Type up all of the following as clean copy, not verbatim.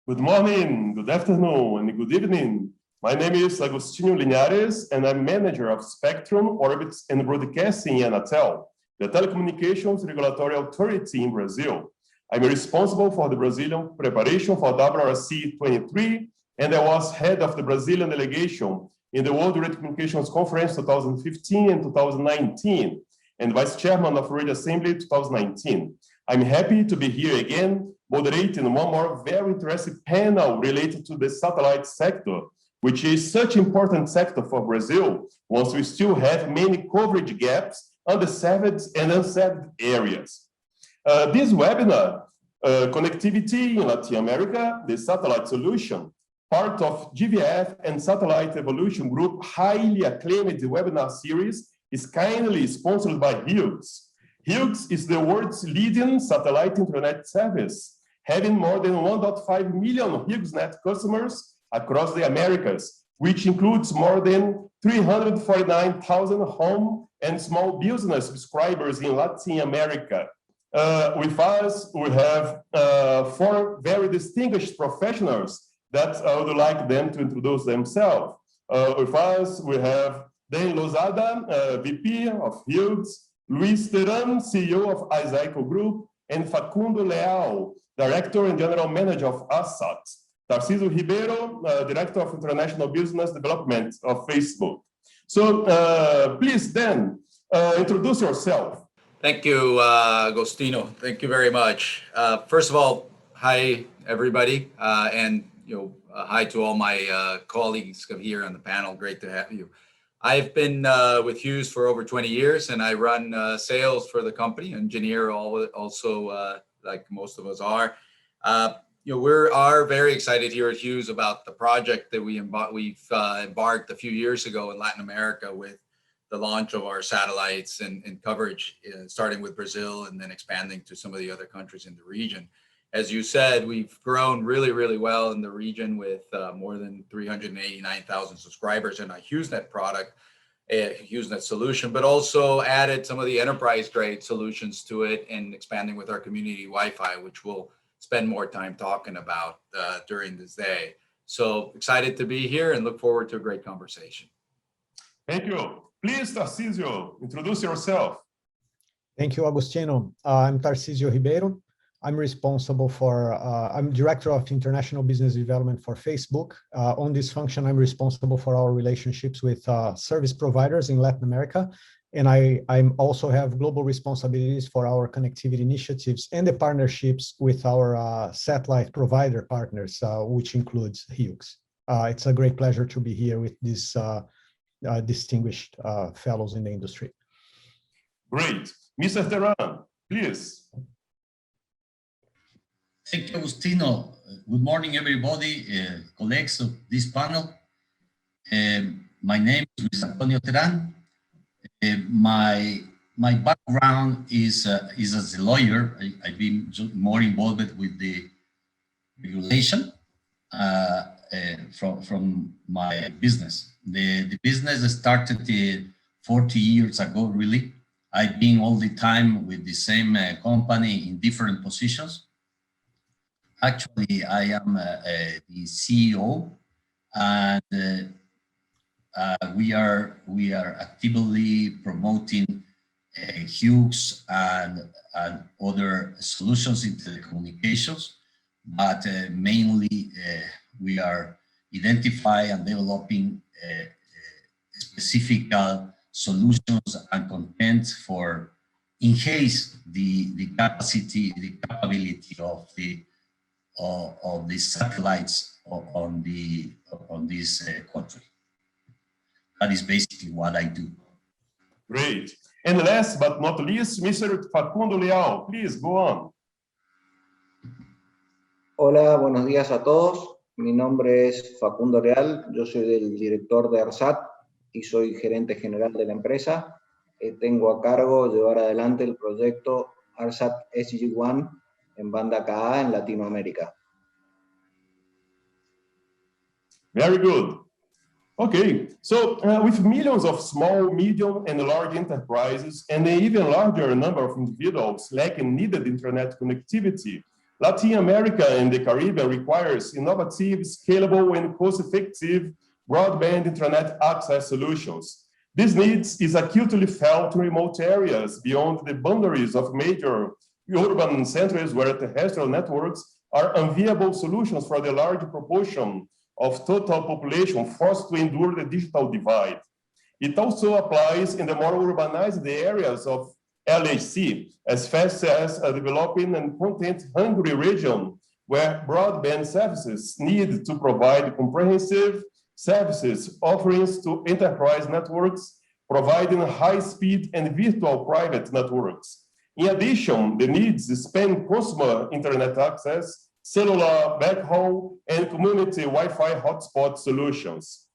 Good morning, good afternoon, and good evening. My name is Agostinho Linhares, and I'm manager of Spectrum, Orbits, and Broadcasting in Anatel, the telecommunications regulatory authority in Brazil. I'm responsible for the Brazilian preparation for WRC 23, and I was head of the Brazilian delegation in the World Radio Communications Conference 2015 and 2019, and vice chairman of Radio Assembly 2019. I'm happy to be here again, moderating one more very interesting panel related to the satellite sector, which is such an important sector for Brazil, once we still have many coverage gaps on the served and unserved areas. This webinar, Connectivity in Latin America, the Satellite Solution, part of GVF and Satellite Evolution Group highly acclaimed webinar series, is kindly sponsored by Hughes. Hughes is the world's leading satellite internet service, having more than 1.5 million HughesNet customers across the Americas, which includes more than 349,000 home and small business subscribers in Latin America. With us, we have four very distinguished professionals that I would like them to introduce themselves. With us, we have Dan Lozada, VP of Hughes, Luis Teran, CEO of Isaico Group, and Facundo Leal, Director and General Manager of ASAT. Tarcísio Ribeiro, Director of International Business Development of Facebook. So please, Dan, introduce yourself. Thank you, Agostinho. Thank you very much. First of all, hi, everybody, and hi to all my colleagues here on the panel. Great to have you. I've been with Hughes for over 20 years, and I run sales for the company, engineer also, like most of us are. We are very excited here at Hughes about the project that we've embarked a few years ago in Latin America with the launch of our satellites and coverage, starting with Brazil and then expanding to some of the other countries in the region. As you said, we've grown really, really well in the region with more than 389,000 subscribers in our HughesNet product, a HughesNet solution, but also added some of the enterprise-grade solutions to it and expanding with our community Wi-Fi, which we'll spend more time talking about during this day. So excited to be here and look forward to a great conversation. Thank you. Please, Tarcísio, introduce yourself. Thank you, Agostinho. I'm Tarcísio Ribeiro. I'm responsible for, I'm Director of International Business Development for Facebook. On this function, I'm responsible for our relationships with service providers in Latin America. And I also have global responsibilities for our connectivity initiatives and the partnerships with our satellite provider partners, which includes Hughes. It's a great pleasure to be here with these distinguished fellows in the industry. Great. Mr. Teran, please. Thank you, Agostinho. Good morning, everybody, colleagues of this panel. My name is Luis Antonio Teran. My background is as a lawyer. I've been more involved with the regulation from my business. The business started 40 years ago, really. I've been all the time with the same company in different positions. Actually, I am the CEO, and we are actively promoting Hughes and other solutions in telecommunications, but mainly we are identifying and developing specific solutions and content for enhance the capability of the satellites on this country. That is basically what I do. Great. And last but not least, Mr. Facundo Leal, please go on. Hola, buenos días a todos. Mi nombre es Facundo Leal, yo soy el director de ARSAT y soy gerente general de la empresa. Tengo a cargo llevar adelante el proyecto ARSAT SG-1 en banda KA en Latinoamérica. Very good. Okay, so with millions of small, medium, and large enterprises, and an even larger number of individuals lacking needed internet connectivity, Latin America and the Caribbean requires innovative, scalable, and cost-effective broadband internet access solutions. This need is acutely felt in remote areas beyond the boundaries of major urban centers where terrestrial networks are unviable solutions for the large proportion of total population forced to endure the digital divide. It also applies in the more urbanized areas of LAC, as fast as a developing and content-hungry region where broadband services need to provide comprehensive services offerings to enterprise networks, providing high-speed and virtual private networks. In addition, the needs span consumer internet access, cellular backhaul, and community Wi-Fi hotspot solutions.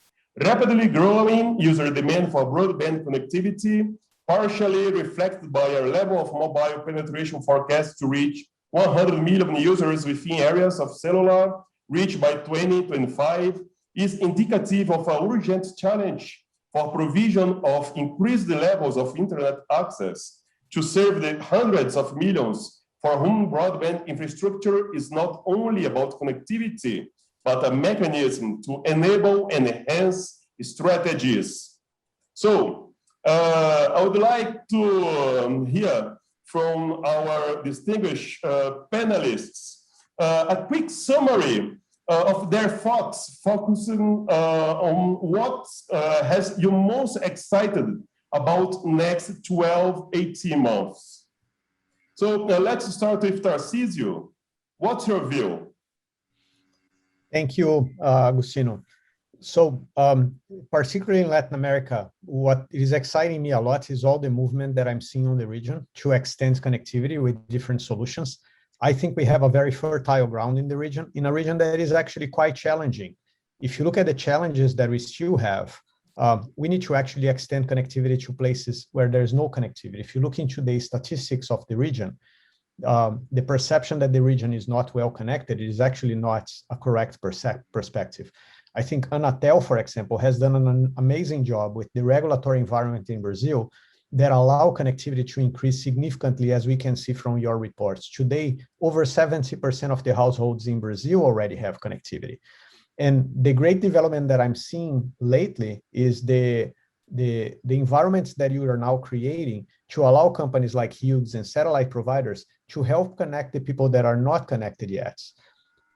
Rapidly growing user demand for broadband connectivity, partially reflected by our level of mobile penetration forecast to reach 100 million users within areas of cellular reached by 2025, is indicative of an urgent challenge for provision of increased levels of internet access to serve the hundreds of millions for whom broadband infrastructure is not only about connectivity, but a mechanism to enable and enhance strategies. So I would like to hear from our distinguished panelists a quick summary of their thoughts, focusing on what has you most excited about next 12, 18 months. So let's start with Tarcísio. What's your view? Thank you, Agustino. So particularly in Latin America, what is exciting me a lot is all the movement that I'm seeing on the region to extend connectivity with different solutions. I think we have a very fertile ground in the region, in a region that is actually quite challenging. If you look at the challenges that we still have, we need to actually extend connectivity to places where there's no connectivity. If you look into the statistics of the region, the perception that the region is not well connected is actually not a correct perspective. I think Anatel, for example, has done an amazing job with the regulatory environment in Brazil that allow connectivity to increase significantly, as we can see from your reports. Today, over 70% of the households in Brazil already have connectivity. And the great development that I'm seeing lately is the environments that you are now creating to allow companies like Hughes and satellite providers to help connect the people that are not connected yet.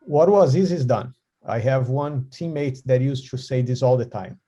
What was easy is done. I have one teammate that used to say this all the time.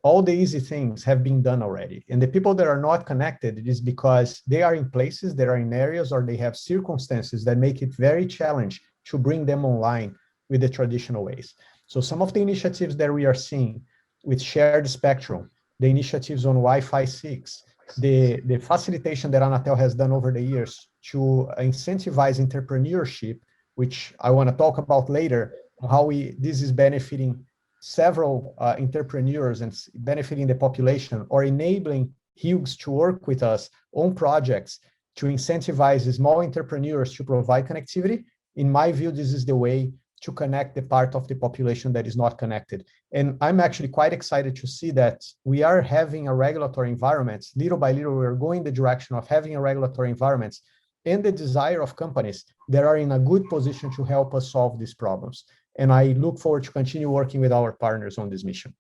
All the easy things have been done already. And the people that are not connected, it is because they are in places, they are in areas, or they have circumstances that make it very challenging to bring them online with the traditional ways. So some of the initiatives that we are seeing with shared spectrum, the initiatives on Wi-Fi 6, the facilitation that Anatel has done over the years to incentivize entrepreneurship, which I want to talk about later, how this is benefiting several entrepreneurs and benefiting the population, or enabling Hughes to work with us on projects to incentivize small entrepreneurs to provide connectivity. In my view, this is the way to connect the part of the population that is not connected. And I'm actually quite excited to see that we are having a regulatory environment. Little by little, we're going the direction of having a regulatory environment and the desire of companies that are in a good position to help us solve these problems. And I look forward to continue working with our partners on this mission.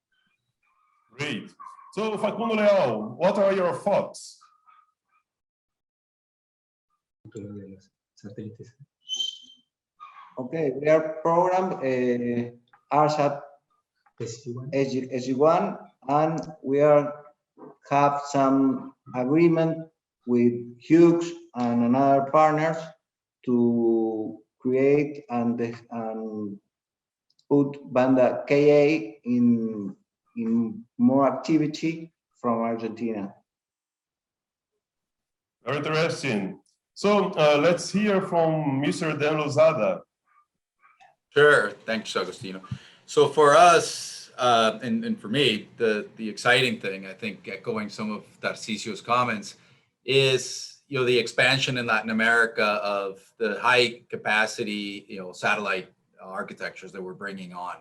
Great. So Facundo Leal, what are your thoughts? Okay, we are programmed ARSAT SG1, and we have some agreement with Hughes and another partners to create and put Banda KA in more activity from Argentina. Very interesting. So let's hear from Mr. Dan Lozada. Sure, thanks, Agustino. So for us, and for me, the exciting thing, I think, echoing some of Tarcísio's comments, is the expansion in Latin America of the high capacity satellite architectures that we're bringing on,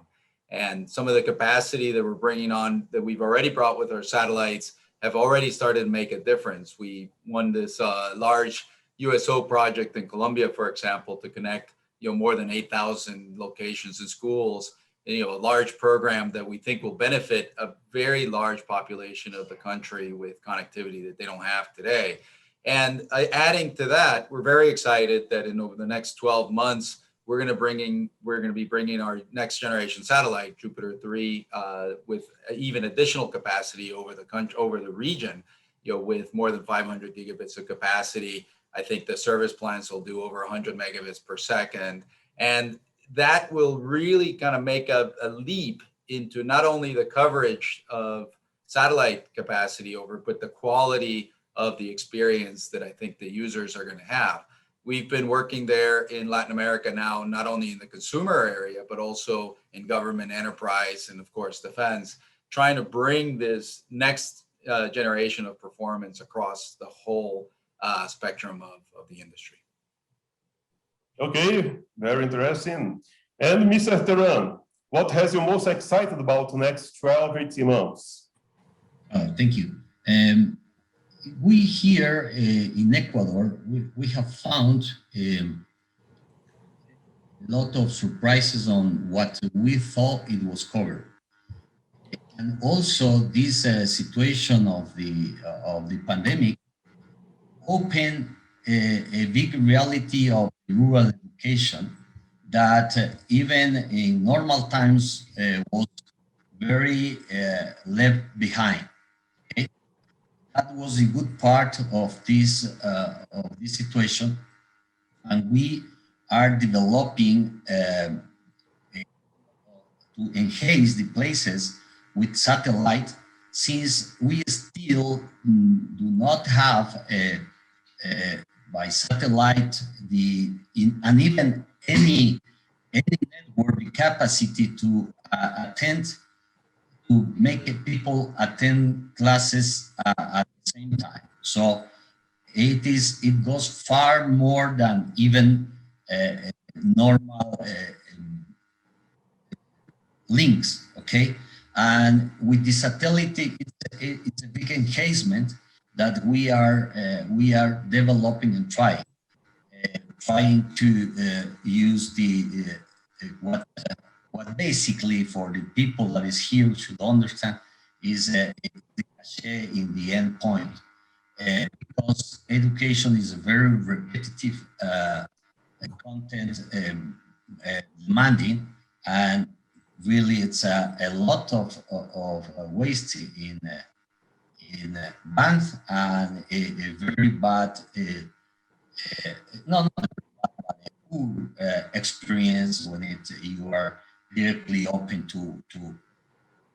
and some of the capacity that we're bringing on that we've already brought with our satellites have already started to make a difference. We won this large USO project in Colombia, for example, to connect more than 8,000 locations in schools, a large program that we think will benefit a very large population of the country with connectivity that they don't have today. And adding to that, we're very excited that over the next 12 months, we're going to be bringing our next generation satellite, Jupiter 3, with even additional capacity over the region, with more than 500 gigabits of capacity. I think the service plans will do over 100 megabits per second. And that will really kind of make a leap into not only the coverage of satellite capacity but the quality of the experience that I think the users are going to have. We've been working there in Latin America now, not only in the consumer area, but also in government, enterprise, and of course, defense, trying to bring this next generation of performance across the whole spectrum of the industry. Okay, very interesting. And Mr. Teran, what has you most excited about the next 12, 18 months? Thank you. We here in Ecuador, we have found a lot of surprises on what we thought it was covered. And also this situation of the pandemic opened a big reality of rural education that even in normal times was very left behind. Okay? That was a good part of this situation, and we are developing to enhance the places with satellite, since we still do not have by satellite and even any network the capacity to make people attend classes at the same time. So it goes far more than even normal links, okay? And with the satellite, it's a big enhancement that we are developing and trying to use what basically for the people that is here should understand is the cachet in the end point, because education is a very repetitive content demanding, and really it's a lot of waste in bandwidth, and a very bad not bad, but a poor experience when you are directly open to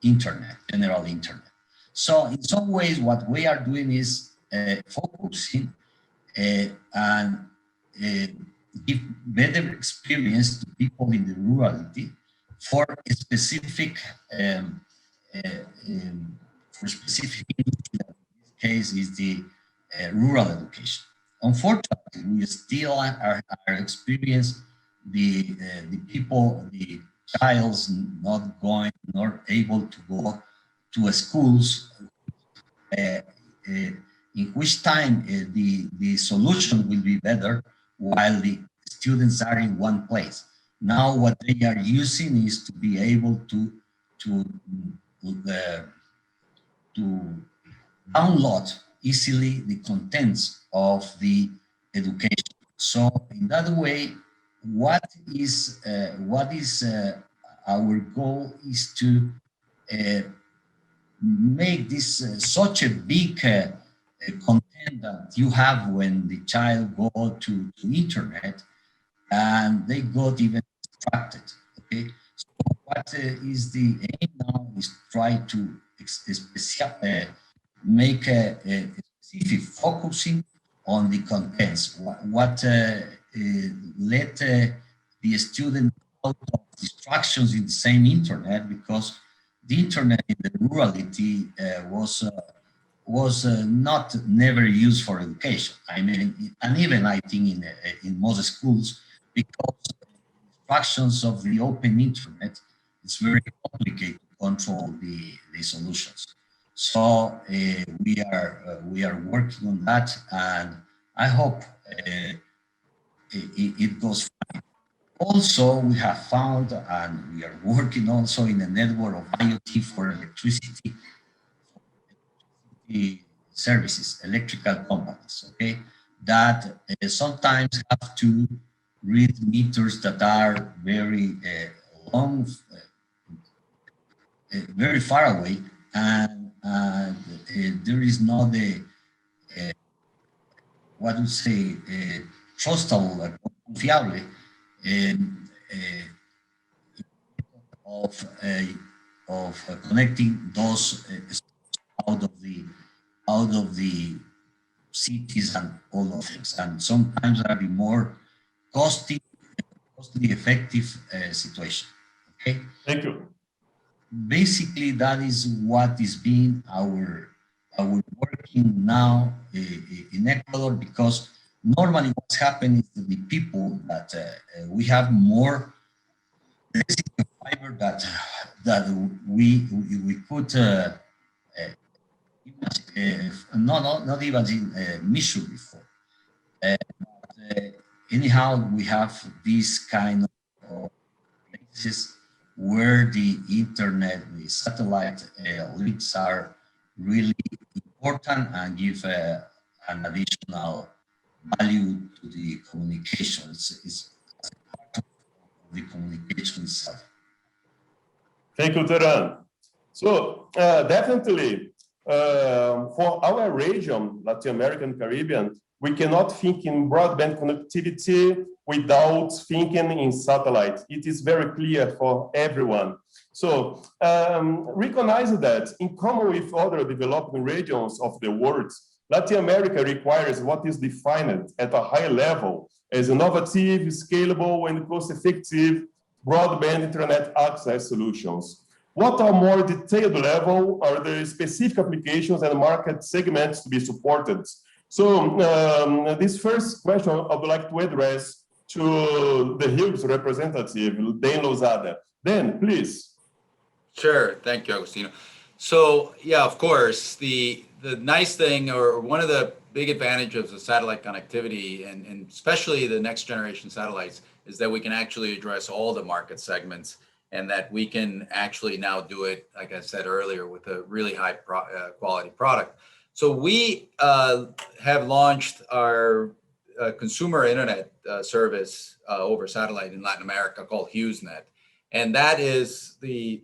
internet, general internet. So in some ways what we are doing is focusing and give better experience to people in the rurality for a specific industry. In this case is the rural education. Unfortunately, we still are experience the people, the childs not able to go to schools, in which time the solution will be better while the students are in one place. Now what they are using is to be able to download easily the contents of the education. So in that way, what is our goal is to make this such a big content that you have when the child go to internet, and they got even distracted. Okay, so what is the aim now is try to make a specific focusing on the contents. What let the student out of distractions in the same internet, because the internet in the rurality was not never used for education. I mean, and even I think in most schools, because instructions of the open internet, it's very complicated to control the solutions. So we are working on that, and I hope it goes fine. Also, we have found, and we are working also in a network of IoT for electricity services, electrical companies, okay, that sometimes have to read meters that are very long, very far away, and there is not the, what would say, trustable, confiable, of connecting those out of the cities and all of this, and sometimes are the more costly effective situation. Okay, Thank you. basically that is what is being our working now in Ecuador, because normally what's happening is that the people that we have more fiber that we put not even measure before. Anyhow, we have these kind of places where the internet, the satellite links are really important and give an additional value to the communication. It's part of the communication itself. Thank you, Teran. So definitely for our region, Latin American, Caribbean, we cannot think in broadband connectivity without thinking in satellite. It is very clear for everyone. So recognize that in common with other developing regions of the world, Latin America requires what is defined at a high level as innovative, scalable, and cost-effective broadband internet access solutions. What are more detailed level are the specific applications and market segments to be supported? So this first question I would like to address to the Hughes representative, Dan Lozada. Dan, please. Sure, thank you, Agustino. So yeah, of course, the nice thing, or one of the big advantages of satellite connectivity, and especially the next generation satellites, is that we can actually address all the market segments, and that we can actually now do it, like I said earlier, with a really high quality product. So we have launched our consumer internet service over satellite in Latin America called HughesNet. And that is the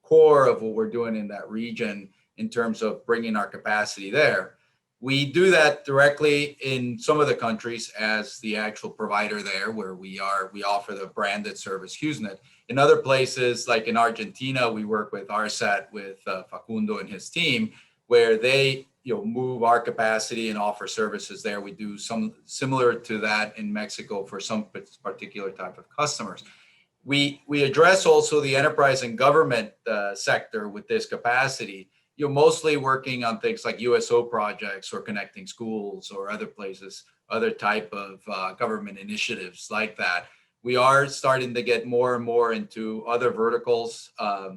core of what we're doing in that region in terms of bringing our capacity there. We do that directly in some of the countries as the actual provider there, where we offer the branded service HughesNet. In other places, like in Argentina, we work with ARSAT, with Facundo and his team, where they move our capacity and offer services there. We do some similar to that in Mexico for some particular type of customers. We address also the enterprise and government sector with this capacity, mostly working on things like USO projects or connecting schools or other places, other type of government initiatives like that. We are starting to get more and more into other verticals,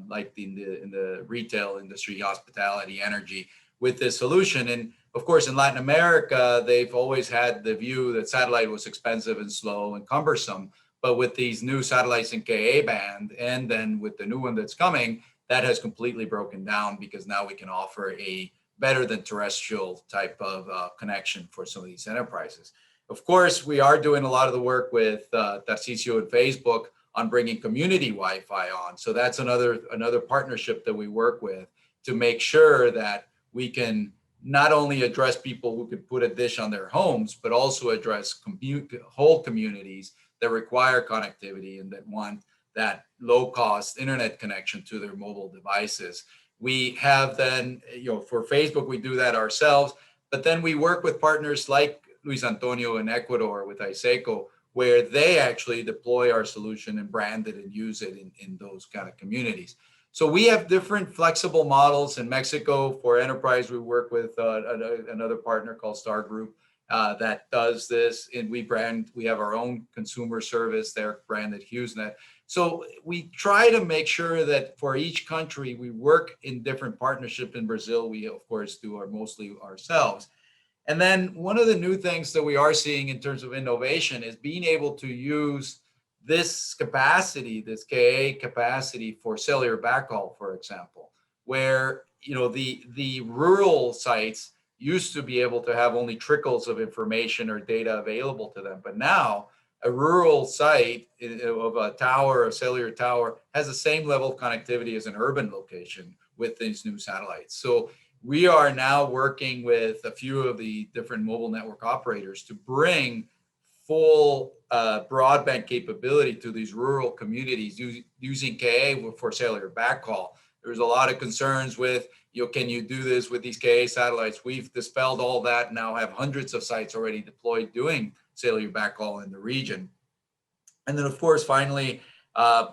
like in the retail industry, hospitality, energy, with this solution. And of course, in Latin America, they've always had the view that satellite was expensive and slow and cumbersome. But with these new satellites in Ka band, and then with the new one that's coming, that has completely broken down, because now we can offer a better than terrestrial type of connection for some of these enterprises. Of course, we are doing a lot of the work with Tarcisio and Facebook on bringing community Wi-Fi on. So that's another partnership that we work with to make sure that we can not only address people who could put a dish on their homes, but also address whole communities that require connectivity and that want that low-cost internet connection to their mobile devices. We have then, for Facebook, we do that ourselves, but then we work with partners like Luis Antonio in Ecuador with ISECO, where they actually deploy our solution and brand it and use it in those kind of communities. So we have different flexible models. In Mexico for enterprise, we work with another partner called Star Group that does this, and we have our own consumer service there, branded HughesNet. So we try to make sure that for each country, we work in different partnerships. In Brazil, we of course do mostly ourselves. And then one of the new things that we are seeing in terms of innovation is being able to use this capacity, this KA capacity for cellular backhaul, for example, where the rural sites used to be able to have only trickles of information or data available to them, but now a rural site of a tower, a cellular tower, has the same level of connectivity as an urban location with these new satellites. So we are now working with a few of the different mobile network operators to bring full broadband capability to these rural communities using KA for cellular backhaul. There's a lot of concerns with, can you do this with these KA satellites? We've dispelled all that, now have hundreds of sites already deployed doing cellular backhaul in the region. And then, of course, finally,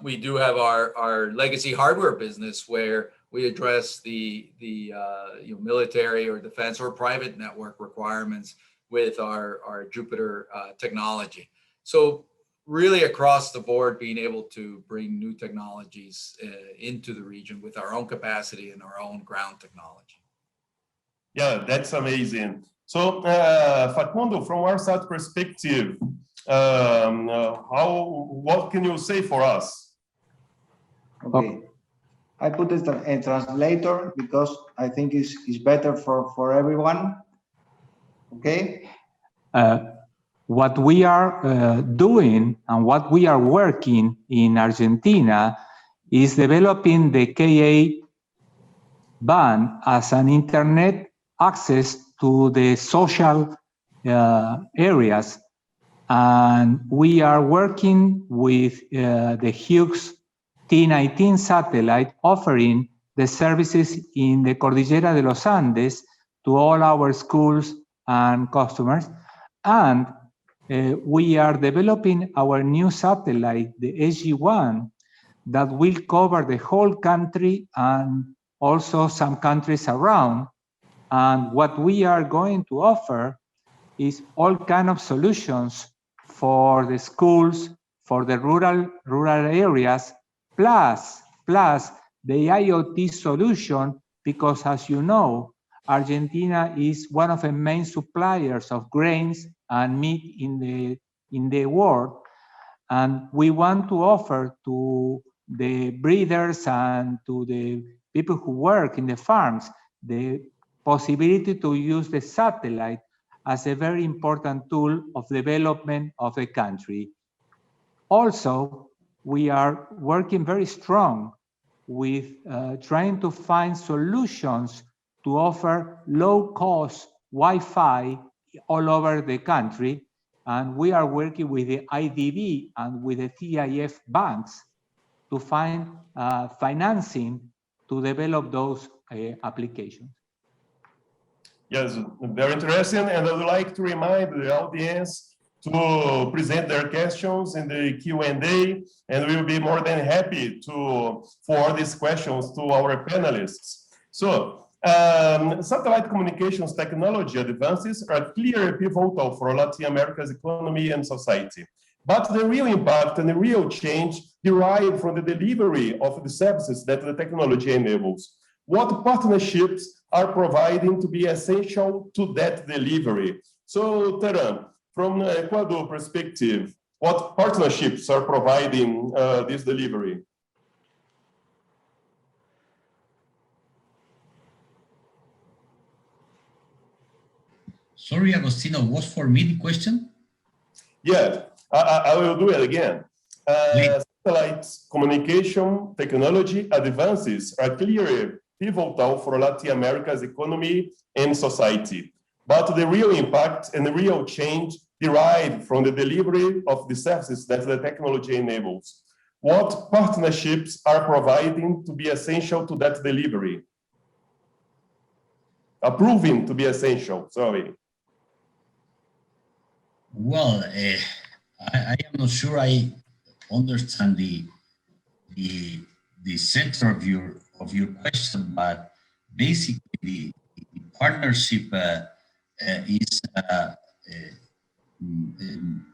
we do have our legacy hardware business where we address the military or defense or private network requirements with our Jupiter technology. So really across the board, being able to bring new technologies into the region with our own capacity and our own ground technology. Yeah, that's amazing. So Facundo, from our side perspective, what can you say for us? Okay. I put it in translator because I think it's better for everyone. Okay. What we are doing and what we are working in Argentina is developing the KA band as an internet access to the social areas. And we are working with the Hughes T19 satellite, offering the services in the Cordillera de los Andes to all our schools and customers. And we are developing our new satellite, the SG-1, that will cover the whole country and also some countries around. And what we are going to offer is all kinds of solutions for the schools, for the rural areas, plus the IoT solution, because as you know, Argentina is one of the main suppliers of grains and meat in the world. And we want to offer to the breeders and to the people who work in the farms the possibility to use the satellite as a very important tool of development of the country. Also, we are working very strong with trying to find solutions to offer low-cost Wi-Fi all over the country. And we are working with the IDB and with the TIF banks to find financing to develop those applications. Yes, very interesting. And I would like to remind the audience to present their questions in the Q&A, and we'll be more than happy to forward these questions to our panelists. So, satellite communications technology advances are clearly pivotal for Latin America's economy and society. But the real impact and the real change derive from the delivery of the services that the technology enables. What partnerships are providing to be essential to that delivery? So, Teran, from Ecuador perspective, what partnerships are providing this delivery? Sorry, Agostino, was for me the question? Yeah, I will do it again. Satellite communication technology advances are clearly pivotal for Latin America's economy and society. But the real impact and the real change derive from the delivery of the services that the technology enables. What partnerships are providing to be essential to that delivery? Proving to be essential, sorry. Well, I am not sure I understand the center of your question, but basically the partnership is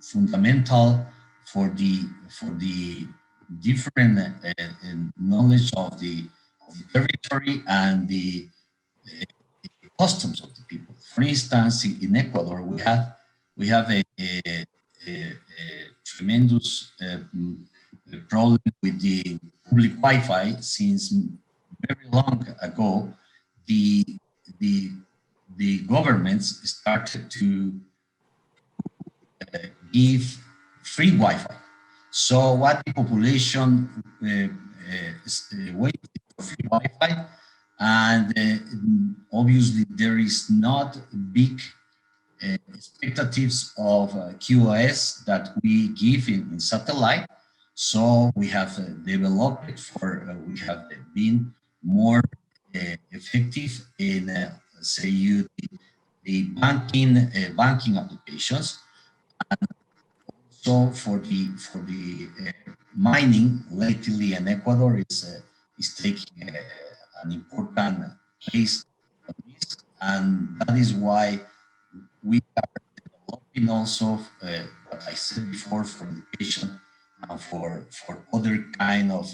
fundamental for the different knowledge of the territory and the customs of the people. For instance, in Ecuador, we have a tremendous problem with the public Wi-Fi since very long ago. The governments started to give free Wi-Fi. So what the population waited for free Wi-Fi, and obviously there is not big expectations of QoS that we give in satellite. So we have developed it for, we have been more effective in, say, the banking applications. And so for the mining, lately in Ecuador is taking an important place on this, and that is why we are developing also what I said before for education and for other kind of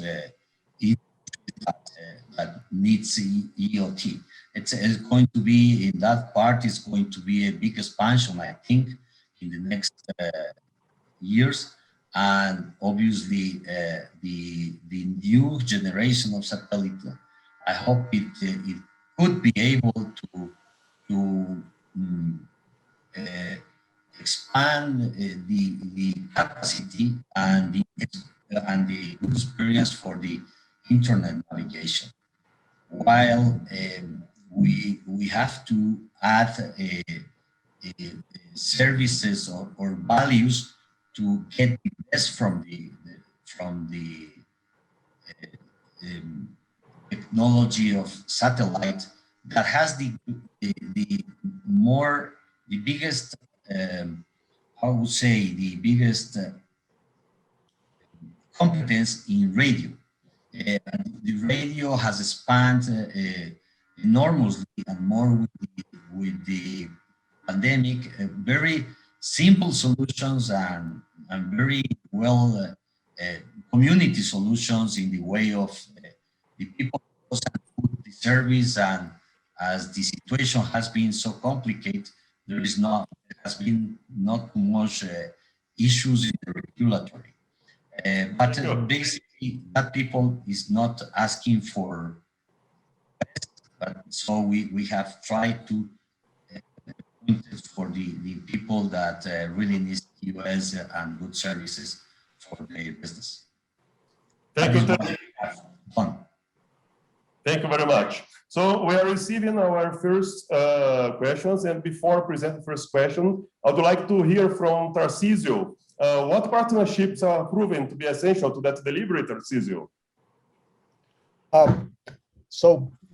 that needs EOT. It's going to be, in that part, is going to be a big expansion, I think, in the next years. And obviously the new generation of satellite, I hope it could be able to expand the capacity and the good experience for the internet navigation, while we have to add services or values to get the best from the technology of satellite that has the biggest, I would say, the biggest competence in radio. The radio has expanded enormously, and more with the pandemic. Very simple solutions and very well community solutions in the way of the people who put the service. And as the situation has been so complicated, there has been not too much issues in the regulatory. But basically, that people is not asking for, but so we have tried to for the people that really need US and good services for their business. Thank you. Thank you very much. So we are receiving our first questions, and before presenting the first question, I would like to hear from Tarcisio. What partnerships are proven to be essential to that delivery, Tarcisio?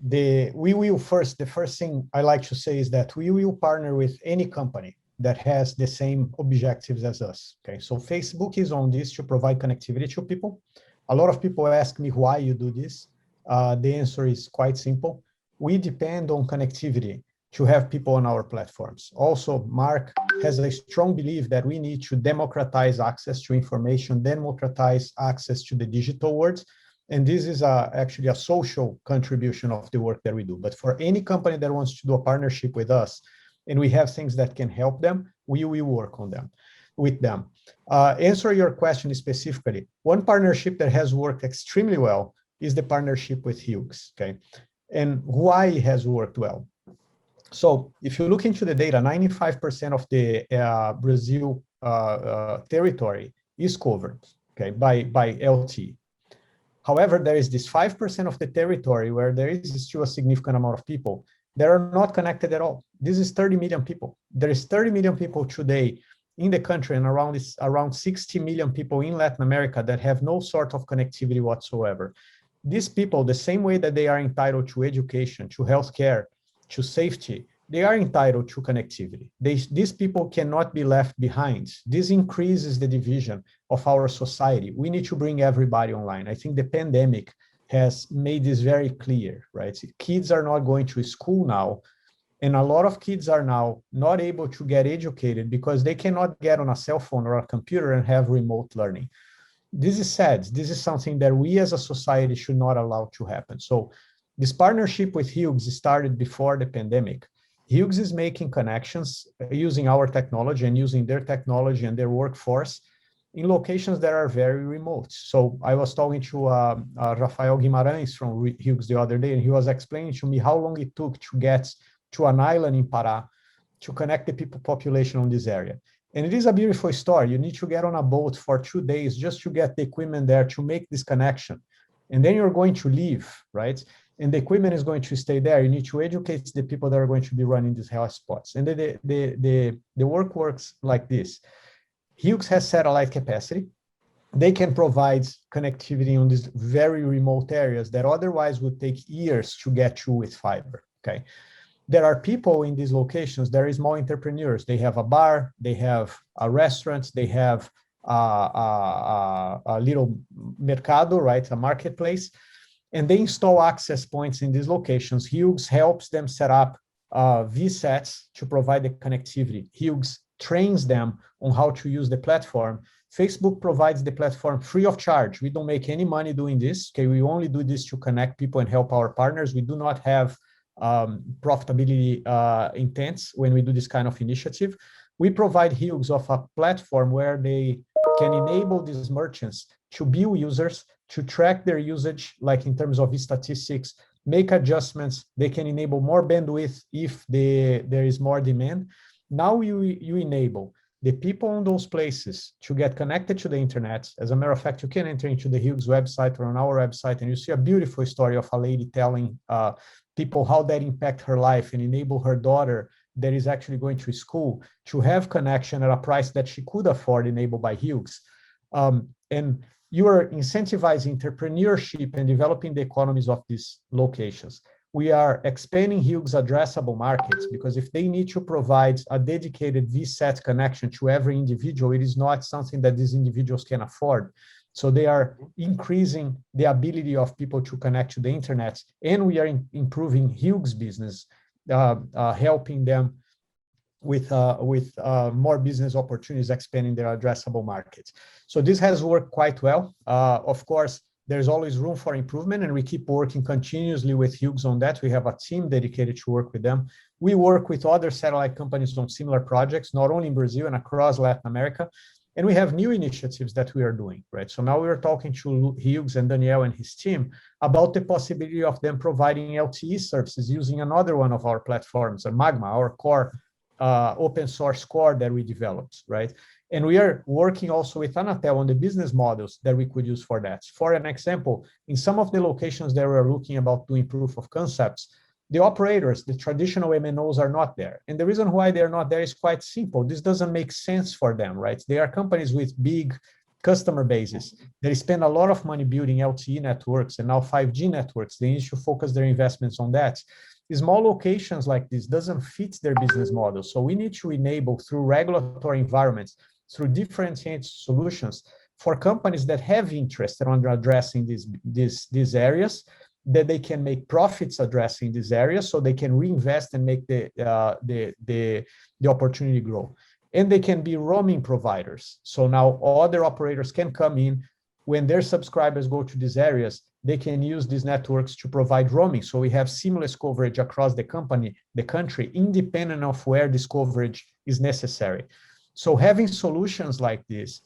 The first thing I like to say is that we will partner with any company that has the same objectives as us. Okay, so Facebook is on this to provide connectivity to people. A lot of people ask me why you do this. The answer is quite simple. We depend on connectivity to have people on our platforms. Also, Mark has a strong belief that we need to democratize access to information, democratize access to the digital world. And this is actually a social contribution of the work that we do. But for any company that wants to do a partnership with us, and we have things that can help them, we will work on them, with them. Answer your question specifically. One partnership that has worked extremely well is the partnership with Hughes, okay? And why it has worked well? So if you look into the data, 95% of the Brazil territory is covered, okay, by LTE. However, there is this 5% of the territory where there is still a significant amount of people that are not connected at all. This is 30 million people. There is 30 million people today in the country, and around 60 million people in Latin America that have no sort of connectivity whatsoever. These people, the same way that they are entitled to education, to healthcare, to safety, they are entitled to connectivity. These people cannot be left behind. This increases the division of our society. We need to bring everybody online. I think the pandemic has made this very clear, right? Kids are not going to school now, and a lot of kids are now not able to get educated because they cannot get on a cell phone or a computer and have remote learning. This is sad. This is something that we as a society should not allow to happen. So this partnership with Hughes started before the pandemic. Hughes is making connections using our technology and using their technology and their workforce in locations that are very remote. So I was talking to Rafael Guimarães from Hughes the other day, and he was explaining to me how long it took to get to an island in Pará to connect the people population on this area. And it is a beautiful story. You need to get on a boat for 2 days just to get the equipment there to make this connection. And then you're going to leave, right? And the equipment is going to stay there. You need to educate the people that are going to be running these hotspots. And the work works like this. Hughes has satellite capacity. They can provide connectivity on these very remote areas that otherwise would take years to get to with fiber, okay? There are people in these locations, there are small entrepreneurs. They have a bar, they have a restaurant, they have a little mercado, right, a marketplace, and they install access points in these locations. Hughes helps them set up VSATs to provide the connectivity. Hughes trains them on how to use the platform. Facebook provides the platform free of charge. We don't make any money doing this. Okay, we only do this to connect people and help our partners. We do not have profitability intents when we do this kind of initiative. We provide Hughes of a platform where they can enable these merchants to bill users, to track their usage, like in terms of statistics, make adjustments. They can enable more bandwidth if there is more demand. Now you enable the people on those places to get connected to the internet. As a matter of fact, you can enter into the Hughes website or on our website, and you see a beautiful story of a lady telling people how that impact her life and enable her daughter that is actually going to school to have connection at a price that she could afford, enabled by Hughes. And you are incentivizing entrepreneurship and developing the economies of these locations. We are expanding Hughes addressable markets because if they need to provide a dedicated VSAT connection to every individual, it is not something that these individuals can afford. So they are increasing the ability of people to connect to the internet, and we are improving Hughes business, helping them with more business opportunities, expanding their addressable markets. So this has worked quite well. Of course, there's always room for improvement, and we keep working continuously with Hughes on that. We have a team dedicated to work with them. We work with other satellite companies on similar projects, not only in Brazil and across Latin America. And we have new initiatives that we are doing, right? So now we're talking to Hughes and Daniel and his team about the possibility of them providing LTE services using another one of our platforms, Magma, our core open source core that we developed, right? And we are working also with Anatel on the business models that we could use for that. For an example, in some of the locations that we're looking about doing proof of concepts, the operators, the traditional MNOs are not there. And the reason why they're not there is quite simple. This doesn't make sense for them, right? They are companies with big customer bases. They spend a lot of money building LTE networks and now 5G networks. They need to focus their investments on that. Small locations like this doesn't fit their business model. So we need to enable through regulatory environments, through differentiated solutions for companies that have interest in addressing these areas, that they can make profits addressing these areas, so they can reinvest and make the opportunity grow. And they can be roaming providers. So now other operators can come in when their subscribers go to these areas, they can use these networks to provide roaming. So we have seamless coverage across the country, independent of where this coverage is necessary. So having solutions like this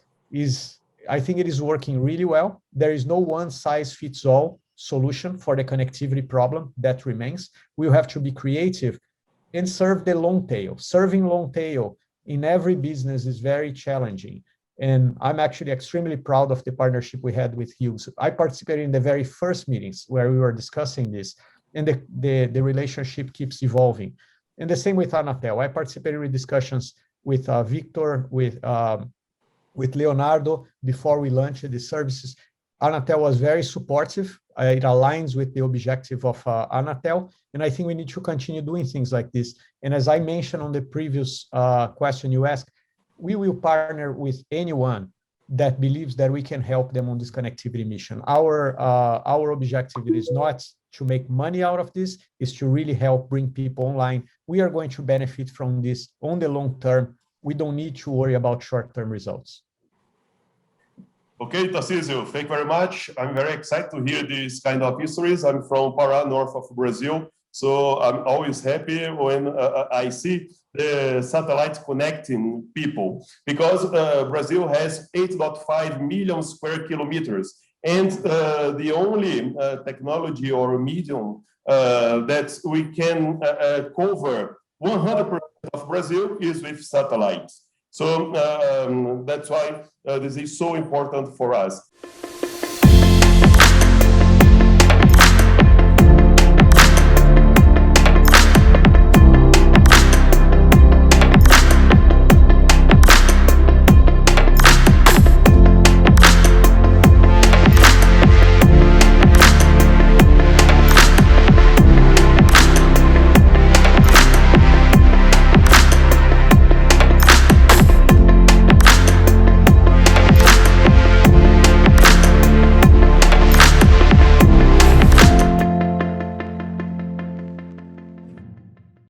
I think it is working really well. There is no one size fits all solution for the connectivity problem that remains. We'll have to be creative and serve the long tail. Serving long tail in every business is very challenging. And I'm actually extremely proud of the partnership we had with Hughes. I participated in the very first meetings where we were discussing this, and the relationship keeps evolving. And the same with Anatel. I participated in discussions with Victor, with Leonardo before we launched the services. Anatel was very supportive. It aligns with the objective of Anatel. And I think we need to continue doing things like this. And as I mentioned on the previous question you asked, we will partner with anyone that believes that we can help them on this connectivity mission. Our objective is not to make money out of this, is to really help bring people online. We are going to benefit from this on the long term. We don't need to worry about short-term results. Okay, Tarcísio, thank you very much. I'm very excited to hear these kind of histories. I'm from Pará, north of Brazil. So I'm always happy when I see the satellite connecting people, because Brazil has 8.5 million square kilometers. And the only technology or medium that we can cover 100% of Brazil is with satellites. So that's why this is so important for us.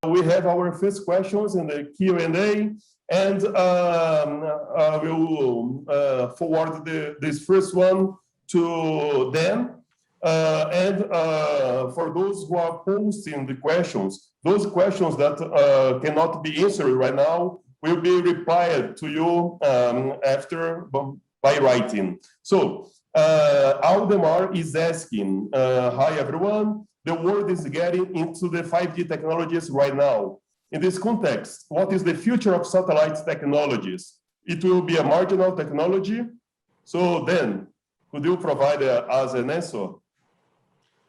We have our first questions in the Q&A, and we'll forward this first one to Dan. For those who are posting the questions, those questions that cannot be answered right now will be replied to you after by writing. So Aldemar is asking, hi everyone. The world is getting into the 5G technologies right now. In this context, what is the future of satellite technologies? It will be a marginal technology. So then, could you provide us an answer?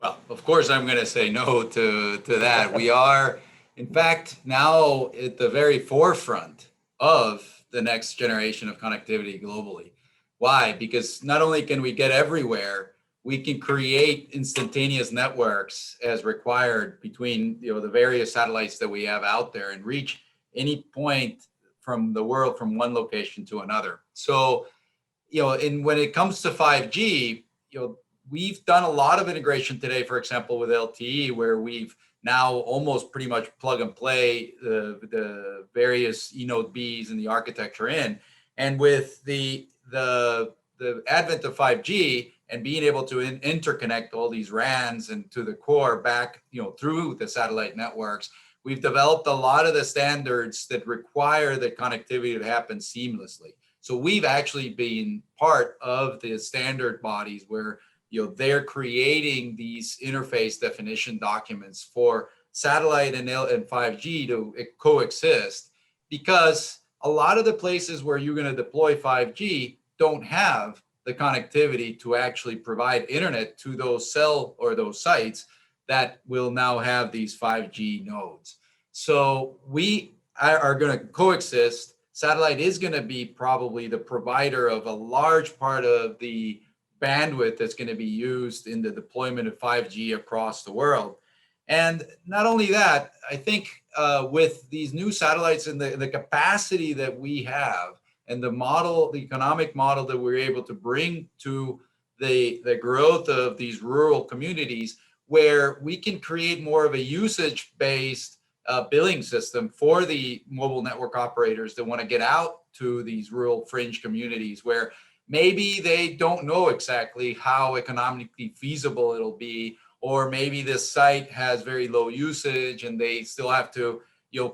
Well, of course, I'm going to say no to that. We are, in fact, now at the very forefront of the next generation of connectivity globally. Why? Because not only can we get everywhere, we can create instantaneous networks as required between the various satellites that we have out there and reach any point from the world from one location to another. So, when it comes to 5G, we've done a lot of integration today, for example, with LTE, where we've now almost pretty much plug and play the various eNode Bs and the architecture in. And with the advent of 5G and being able to interconnect all these RANs and to the core back, through the satellite networks, we've developed a lot of the standards that require the connectivity to happen seamlessly. So we've actually been part of the standard bodies where they're creating these interface definition documents for satellite and 5G to coexist, because a lot of the places where you're going to deploy 5G don't have the connectivity to actually provide internet to those cell or those sites that will now have these 5G nodes. So we are going to coexist. Satellite is going to be probably the provider of a large part of the bandwidth that's going to be used in the deployment of 5G across the world. And not only that, I think with these new satellites and the capacity that we have and the economic model that we're able to bring to the growth of these rural communities, where we can create more of a usage-based billing system for the mobile network operators that want to get out to these rural fringe communities where maybe they don't know exactly how economically feasible it'll be, or maybe this site has very low usage and they still have to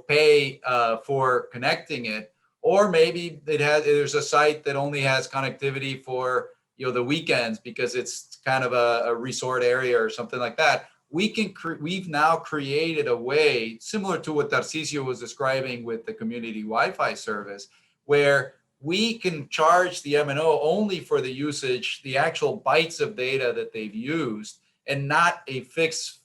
pay for connecting it, or maybe there's a site that only has connectivity for the weekends because it's kind of a resort area or something like that. We've now created a way similar to what Tarcisio was describing with the community Wi-Fi service, where we can charge the MNO only for the usage, the actual bytes of data that they've used, and not a fixed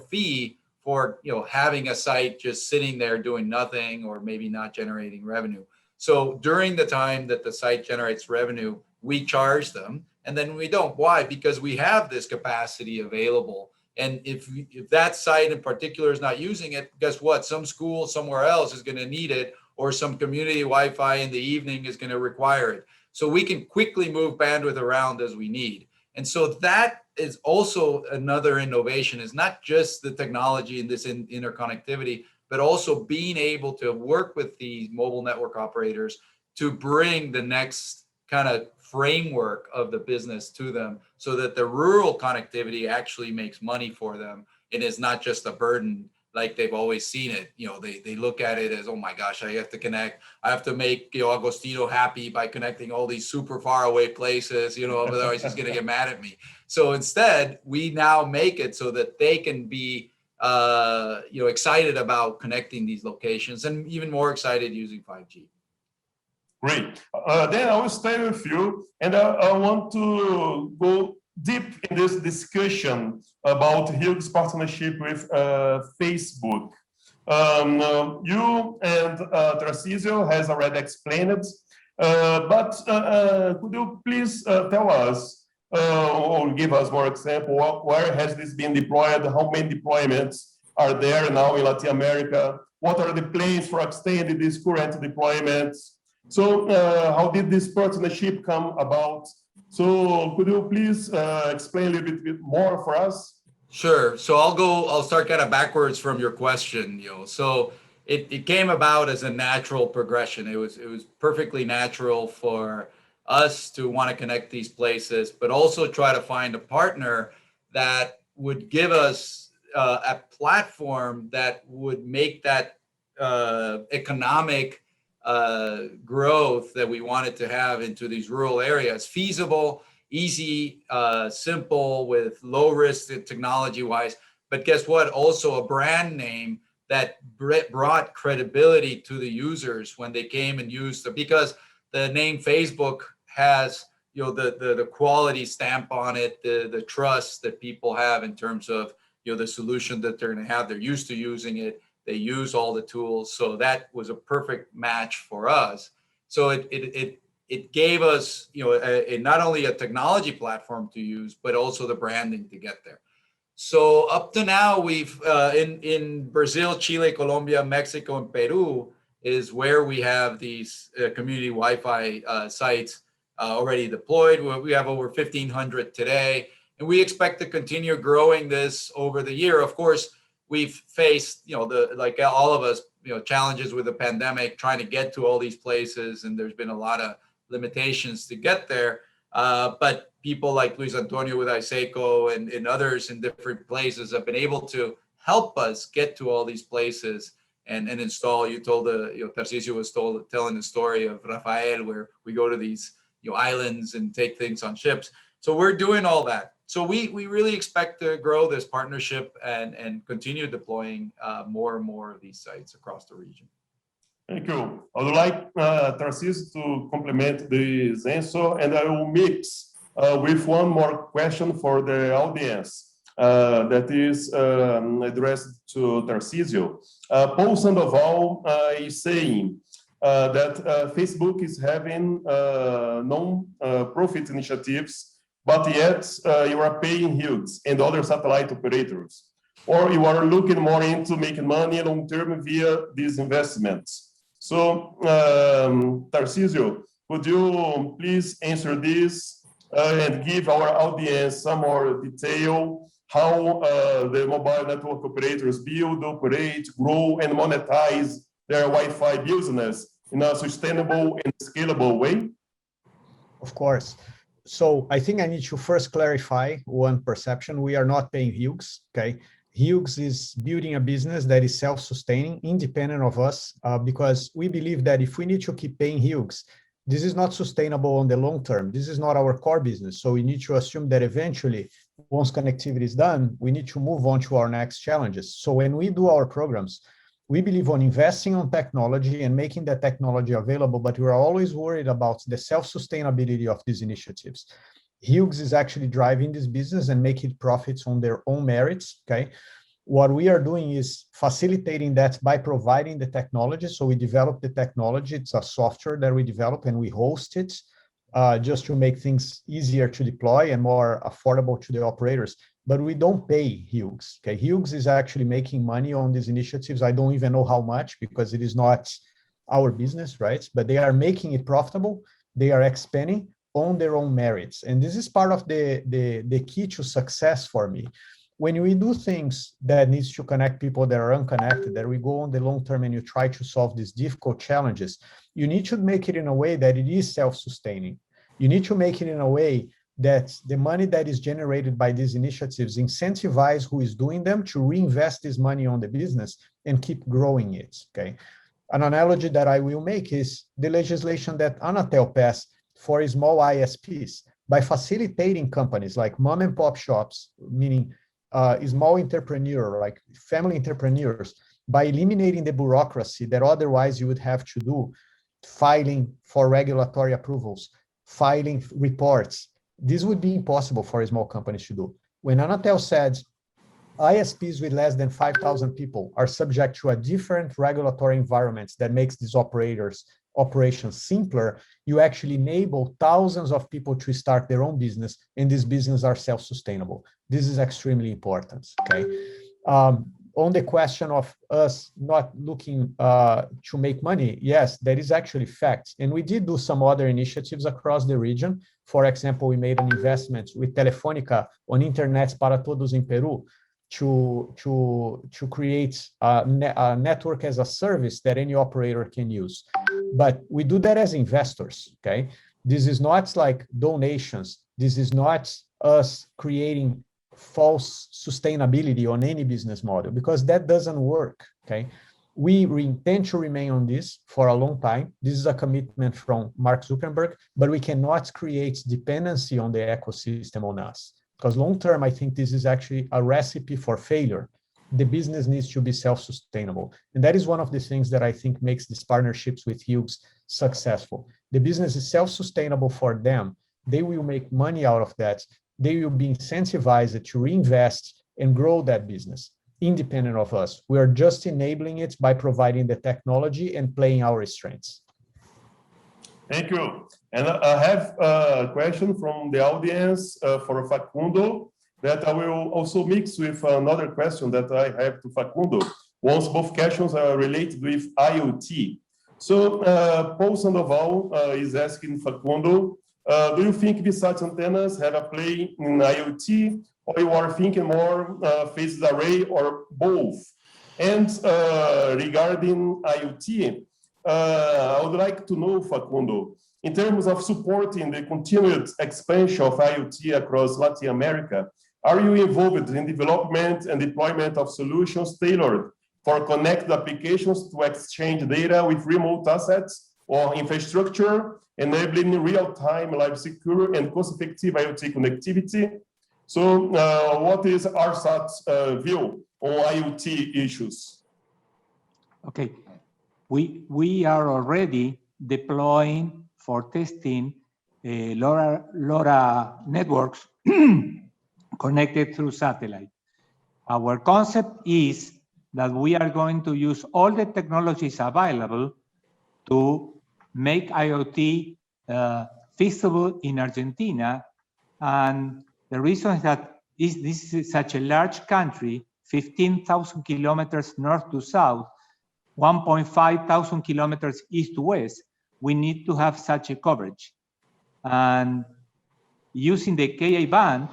fee for having a site just sitting there doing nothing or maybe not generating revenue. So during the time that the site generates revenue, we charge them, and then we don't. Why? Because we have this capacity available. And if that site in particular is not using it, guess what? Some school somewhere else is going to need it, or some community Wi-Fi in the evening is going to require it. So we can quickly move bandwidth around as we need. And so that is also another innovation, is not just the technology and this interconnectivity, but also being able to work with the mobile network operators to bring the next kind of framework of the business to them so that the rural connectivity actually makes money for them and it's not just a burden like they've always seen it. You know, they look at it as, oh my gosh, I have to connect. I have to make, you know, Agostino happy by connecting all these super far away places, you know, otherwise he's going to get mad at me. So instead, we now make it so that they can be, you know, excited about connecting these locations, and even more excited using 5G. Great. Then I will stay with you, and I want to go deep in this discussion about Hughes' partnership with Facebook. You and Tarcísio has already explained it, but could you please tell us or give us more example? Where has this been deployed? How many deployments are there now in Latin America? What are the plans for extending these current deployments? So how did this partnership come about? So could you please explain a little bit more for us? Sure. So I'll start kind of backwards from your question, you know. So it came about as a natural progression. It was perfectly natural for us to want to connect these places, but also try to find a partner that would give us a platform that would make that economic growth that we wanted to have into these rural areas feasible, easy, simple, with low risk technology wise. But guess what? Also a brand name that brought credibility to the users when they came and used it, because the name Facebook has, you know, the quality stamp on it, the trust that people have in terms of, you know, the solution that they're going to have. They're used to using it. They use all the tools. So that was a perfect match for us. So it gave us, you know, not only a technology platform to use, but also the branding to get there. So up to now, we've in Brazil, Chile, Colombia, Mexico, and Peru is where we have these community Wi-Fi sites already deployed. We have over 1,500 today, and we expect to continue growing this over the year. Of course, we've faced, you know, like all of us, you know, challenges with the pandemic, trying to get to all these places, and there's been a lot of limitations to get there. But people like Luis Antonio with ISECO and others in different places have been able to help us get to all these places and install. You told you know, Tarcísio was telling the story of Rafael, where we go to these, you know, islands and take things on ships. So we're doing all that. So we really expect to grow this partnership and continue deploying more and more of these sites across the region. Thank you. I would like Tarcísio to complement this answer, and I will mix with one more question for the audience that is addressed to Tarcísio. Paul Sandoval is saying that Facebook is having non-profit initiatives, but yet you are paying Hughes and other satellite operators, or you are looking more into making money long-term via these investments. So, Tarcísio, could you please answer this and give our audience some more detail how the mobile network operators build, operate, grow, and monetize their Wi-Fi business in a sustainable and scalable way? Of course. So I think I need to first clarify one perception. We are not paying Hughes, okay? Hughes is building a business that is self-sustaining, independent of us, because we believe that if we need to keep paying Hughes, this is not sustainable on the long term. This is not our core business. So we need to assume that eventually, once connectivity is done, we need to move on to our next challenges. So when we do our programs, we believe on investing on technology and making that technology available, but we're always worried about the self-sustainability of these initiatives. Hughes is actually driving this business and making profits on their own merits, okay? What we are doing is facilitating that by providing the technology. So we develop the technology. It's a software that we develop and we host it just to make things easier to deploy and more affordable to the operators. But we don't pay Hughes, okay? Hughes is actually making money on these initiatives. I don't even know how much because it is not our business, right? But they are making it profitable. They are expanding on their own merits. And this is part of the key to success for me. When we do things that needs to connect people that are unconnected, that we go on the long term and you try to solve these difficult challenges, you need to make it in a way that it is self-sustaining. You need to make it in a way that the money that is generated by these initiatives incentivize who is doing them to reinvest this money on the business and keep growing it, okay? An analogy that I will make is the legislation that Anatel passed for small ISPs by facilitating companies like mom and pop shops, meaning small entrepreneur, like family entrepreneurs, by eliminating the bureaucracy that otherwise you would have to do, filing for regulatory approvals, filing reports. This would be impossible for small companies to do. When Anatel said ISPs with less than 5,000 people are subject to a different regulatory environment that makes these operations simpler, you actually enable thousands of people to start their own business, and these businesses are self-sustainable. This is extremely important, okay? On the question of us not looking to make money, yes, that is actually fact. And we did do some other initiatives across the region. For example, we made an investment with Telefónica on Internet para Todos in Peru to create a network as a service that any operator can use. But we do that as investors, okay? This is not like donations. This is not us creating false sustainability on any business model, because that doesn't work, okay? We intend to remain on this for a long time. This is a commitment from Mark Zuckerberg, but we cannot create dependency on the ecosystem on us, because long-term, I think this is actually a recipe for failure. The business needs to be self-sustainable. And that is one of the things that I think makes these partnerships with Hughes successful. The business is self-sustainable for them. They will make money out of that. They will be incentivized to reinvest and grow that business, independent of us. We are just enabling it by providing the technology and playing our strengths. Thank you. And I have a question from the audience for Facundo that I will also mix with another question that I have to Facundo, once both questions are related with IoT. So Paul Sandoval is asking Facundo, do you think VSAT antennas have a play in IoT, or you are thinking more phased array or both? And regarding IoT, I would like to know, Facundo, in terms of supporting the continued expansion of IoT across Latin America, are you involved in development and deployment of solutions tailored for connected applications to exchange data with remote assets or infrastructure, enabling real-time, live secure, and cost-effective IoT connectivity? So what is ARSAT's view on IoT issues? Okay, we are already deploying for testing LoRa networks connected through satellite. Our concept is that we are going to use all the technologies available to make IoT feasible in Argentina. And the reason is that this is such a large country, 15,000 kilometers north to south, 1,500 kilometers east to west. We need to have such a coverage. And using the Ka band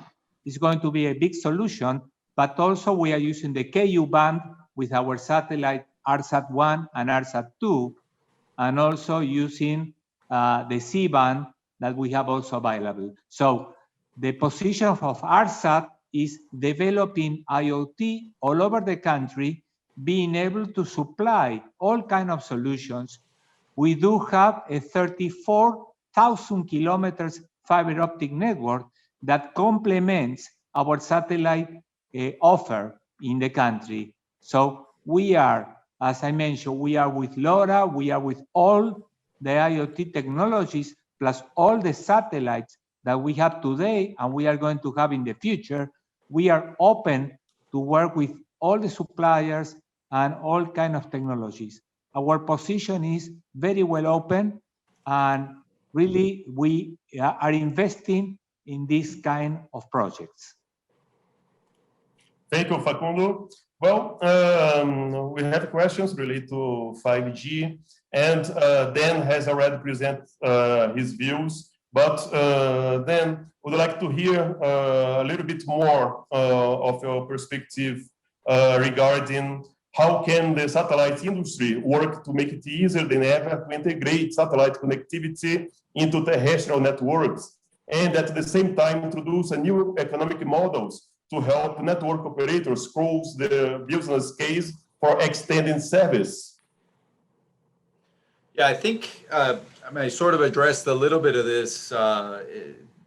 is going to be a big solution, but also we are using the Ku band with our satellite ARSAT-1 and ARSAT-2, and also using the C-band that we have also available. So the position of ARSAT is developing IoT all over the country, being able to supply all kinds of solutions. We do have a 34,000 kilometers fiber optic network that complements our satellite offer in the country. So we are, as I mentioned, we are with LoRa, we are with all the IoT technologies, plus all the satellites that we have today and we are going to have in the future. We are open to work with all the suppliers and all kinds of technologies. Our position is very well open, and really we are investing in this kind of projects. Thank you, Facundo. Well, we have questions related to 5G, and Dan has already presented his views, but Dan would like to hear a little bit more of your perspective regarding how can the satellite industry work to make it easier than ever to integrate satellite connectivity into terrestrial networks, and at the same time introduce a new economic models to help network operators close the business case for extending service? Yeah, I think I sort of addressed a little bit of this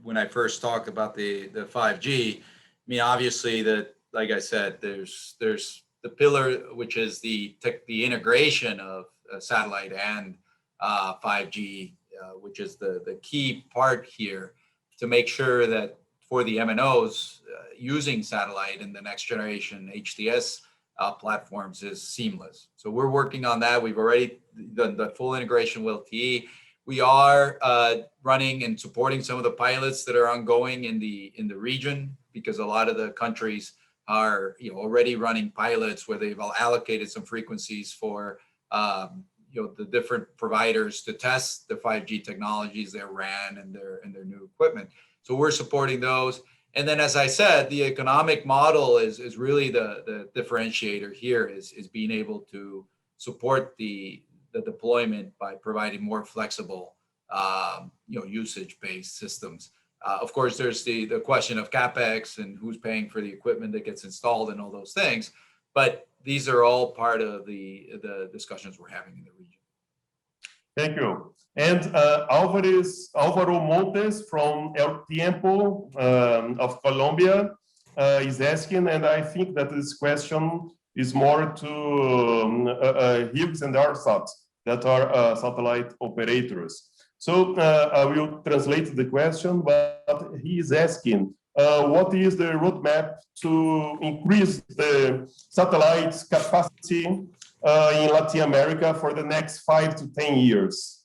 when I first talked about the 5G. I mean, obviously, like I said, there's the pillar, which is the integration of satellite and 5G, which is the key part here to make sure that for the MNOs using satellite in the next generation HTS platforms is seamless. So we're working on that. We've already done the full integration with LTE. We are running and supporting some of the pilots that are ongoing in the region, because a lot of the countries are already running pilots where they've allocated some frequencies for the different providers to test the 5G technologies, their RAN and their new equipment. So we're supporting those. And then, as I said, the economic model is really the differentiator here, is being able to support the deployment by providing more flexible, usage-based systems. Of course, there's the question of CapEx and who's paying for the equipment that gets installed and all those things. But these are all part of the discussions we're having in the region. Thank you. And Álvaro Montes from El Tiempo of Colombia is asking, and I think that this question is more to Hughes and ARSAT, that are satellite operators. So I will translate the question, but he is asking, what is the roadmap to increase the satellite capacity in Latin America for the next 5 to 10 years?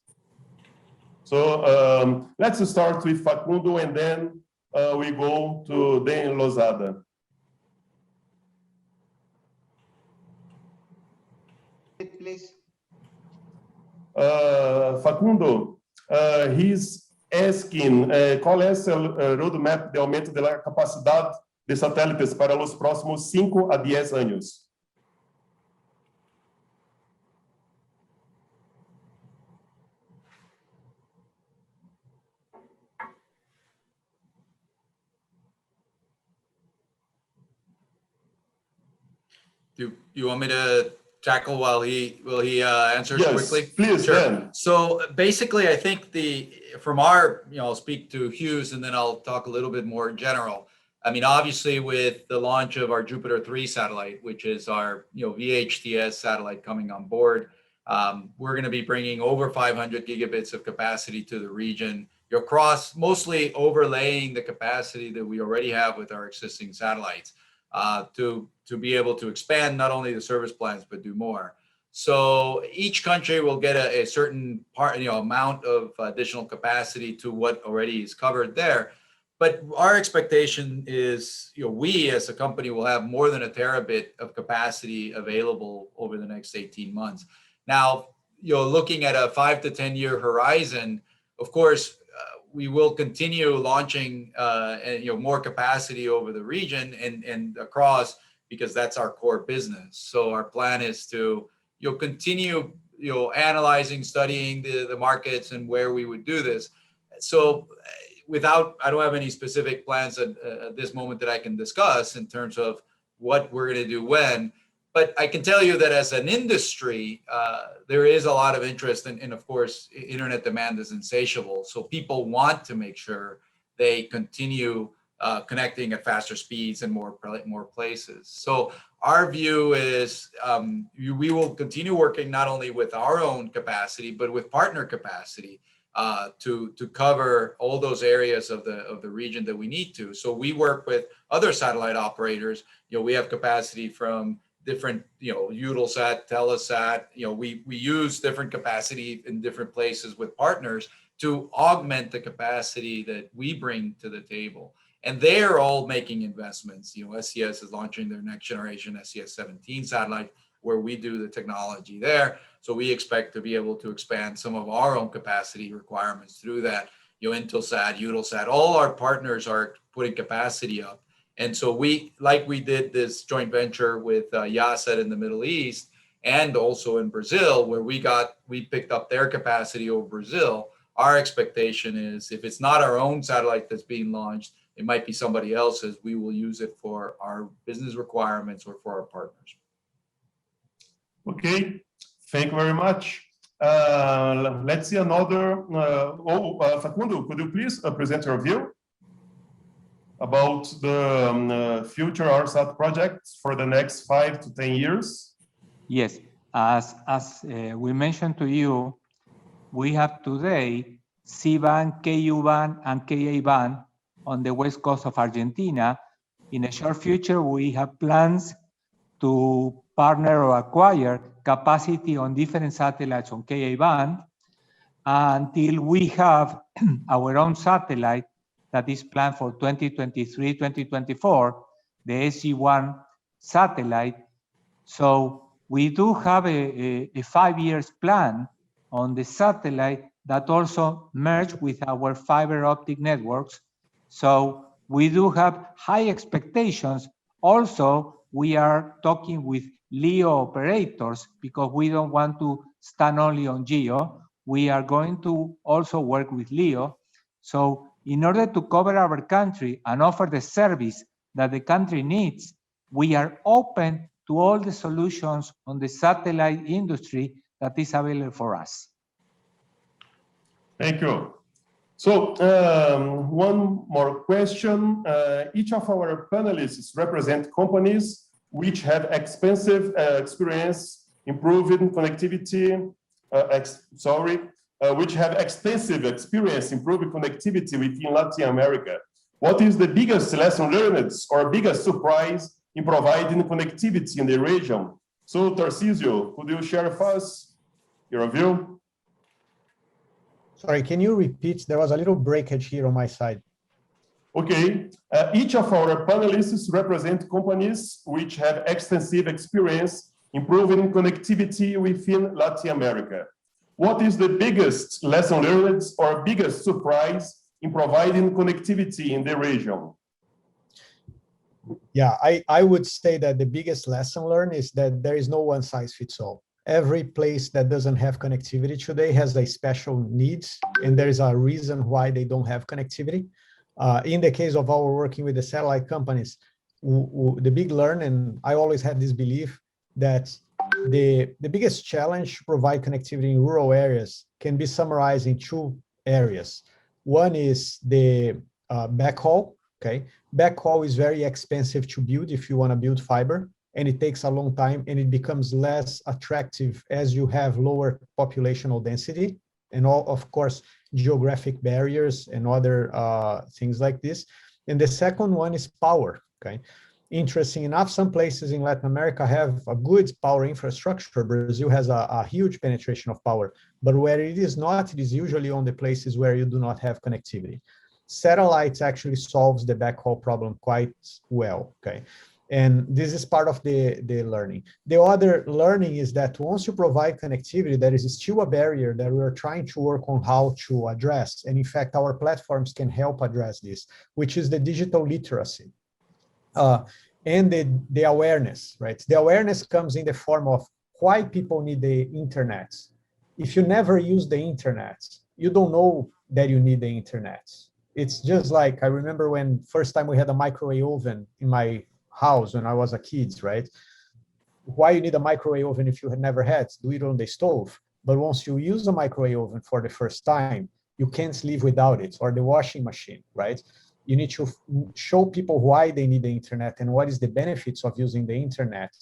So let's start with Facundo, and then we go to Dan Lozada. Please. Facundo, he's asking qual é o roadmap de aumento da capacidade de satélites para os próximos 5 a 10 anos. Do you want me to tackle while he answers quickly? Please, sure. Dan. So basically, I think from our, I'll speak to Hughes and then I'll talk a little bit more in general. I mean, obviously, with the launch of our Jupiter 3 satellite, which is our VHTS satellite coming on board, we're going to be bringing over 500 gigabits of capacity to the region, across mostly overlaying the capacity that we already have with our existing satellites, to be able to expand not only the service plans but do more. So each country will get a certain amount of additional capacity to what already is covered there. But our expectation is, we as a company will have more than a terabit of capacity available over the next 18 months. Now, looking at a 5 to 10 year horizon, of course, we will continue launching more capacity over the region and across, because that's our core business. So our plan is to continue analyzing, studying the markets and where we would do this. So I don't have any specific plans at this moment that I can discuss in terms of what we're going to do when. But I can tell you that as an industry, there is a lot of interest, and of course, internet demand is insatiable. So people want to make sure they continue connecting at faster speeds and more places. So our view is we will continue working not only with our own capacity, but with partner capacity to cover all those areas of the region that we need to. So we work with other satellite operators. We have capacity from different, Eutelsat, Telesat. We use different capacity in different places with partners to augment the capacity that we bring to the table. And they're all making investments. SES is launching their next generation SES-17 satellite, where we do the technology there. So we expect to be able to expand some of our own capacity requirements through that. Intelsat, Eutelsat, all our partners are putting capacity up. And so we did this joint venture with Yahsat in the Middle East and also in Brazil, where we picked up their capacity over Brazil. our expectation is if it's not our own satellite that's being launched, it might be somebody else's. We will use it for our business requirements or for our partners. Okay, thank you very much. Let's see another. Facundo, could you please present your view about the future RSAT projects for the next 5 to 10 years? Yes, as we mentioned to you, we have today C-band, Ku-band, and Ka-band on the west coast of Argentina. In a short future, we have plans to partner or acquire capacity on different satellites on Ka-band until we have our own satellite that is planned for 2023, 2024, the SG-1 satellite. So we do have a 5 years plan on the satellite that also merge with our fiber optic networks. So we do have high expectations. Also, we are talking with LEO operators because we don't want to stand only on GEO. We are going to also work with LEO. So in order to cover our country and offer the service that the country needs, we are open to all the solutions on the satellite industry that is available for us. Thank you. So one more question. Each of our panelists represent companies which have extensive experience improving connectivity, which have extensive experience improving connectivity within Latin America. What is the biggest lesson learned or biggest surprise in providing connectivity in the region? So Tarcísio, could you share with us your view? Sorry, can you repeat? There was a little breakage here on my side. Okay, each of our panelists represent companies which have extensive experience improving connectivity within Latin America. What is the biggest lesson learned or biggest surprise in providing connectivity in the region? Yeah, I would say that the biggest lesson learned is that there is no one size fits all. Every place that doesn't have connectivity today has a special needs, and there is a reason why they don't have connectivity. In the case of our working with the satellite companies, the big learn, and I always had this belief that the biggest challenge to provide connectivity in rural areas can be summarized in 2 areas. One is the backhaul. Okay, backhaul is very expensive to build if you want to build fiber, and it takes a long time, and it becomes less attractive as you have lower populational density and all, of course, geographic barriers and other things like this. And the second one is power. Okay, interesting enough, some places in Latin America have a good power infrastructure. Brazil has a huge penetration of power, but where it is not, it is usually on the places where you do not have connectivity. Satellites actually solves the backhaul problem quite well. Okay, and this is part of the learning. The other learning is that once you provide connectivity, there is still a barrier that we're trying to work on how to address. And in fact, our platforms can help address this, which is the digital literacy and the awareness, right? The awareness comes in the form of why people need the internet. If you never use the internet, you don't know that you need the internet. It's just like, I remember when first time we had a microwave oven in my house when I was a kid, right? Why you need a microwave oven if you had never had? Do it on the stove. But once you use a microwave oven for the first time, you can't live without it, or the washing machine, right? You need to show people why they need the internet and what is the benefits of using the internet.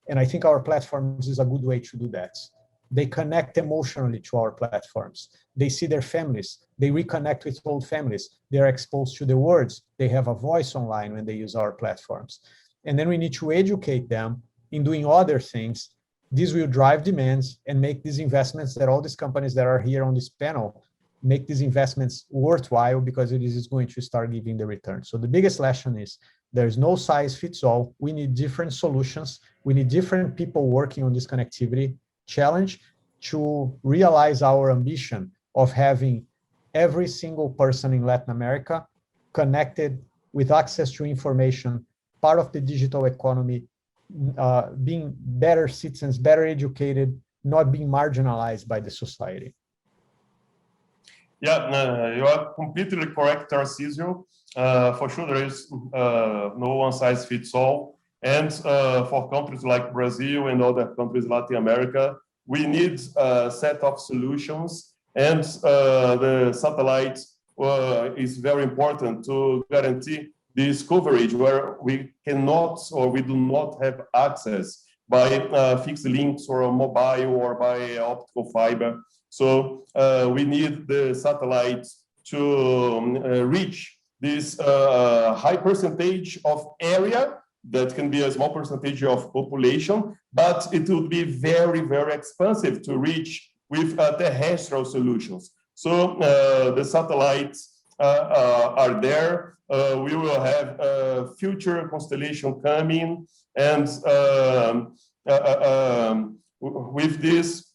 And I think our platforms is a good way to do that. They connect emotionally to our platforms. They see their families. They reconnect with old families. They're exposed to the words. They have a voice online when they use our platforms. And then we need to educate them in doing other things. This will drive demands and make these investments that all these companies that are here on this panel make these investments worthwhile, because it is going to start giving the return. So the biggest lesson is there's no size fits all. We need different solutions. We need different people working on this connectivity challenge to realize our ambition of having every single person in Latin America connected with access to information, part of the digital economy, being better citizens, better educated, not being marginalized by the society. Yeah, you are completely correct, Tarcisio. For sure, there is no one size fits all. And for countries like Brazil and other countries, Latin America, we need a set of solutions. And the satellite is very important to guarantee this coverage where we cannot or we do not have access by fixed links or mobile or by optical fiber. So we need the satellites to reach this high percentage of area that can be a small percentage of population, but it would be very, very expensive to reach with terrestrial solutions. So the satellites are there. We will have a future constellation coming, and with this,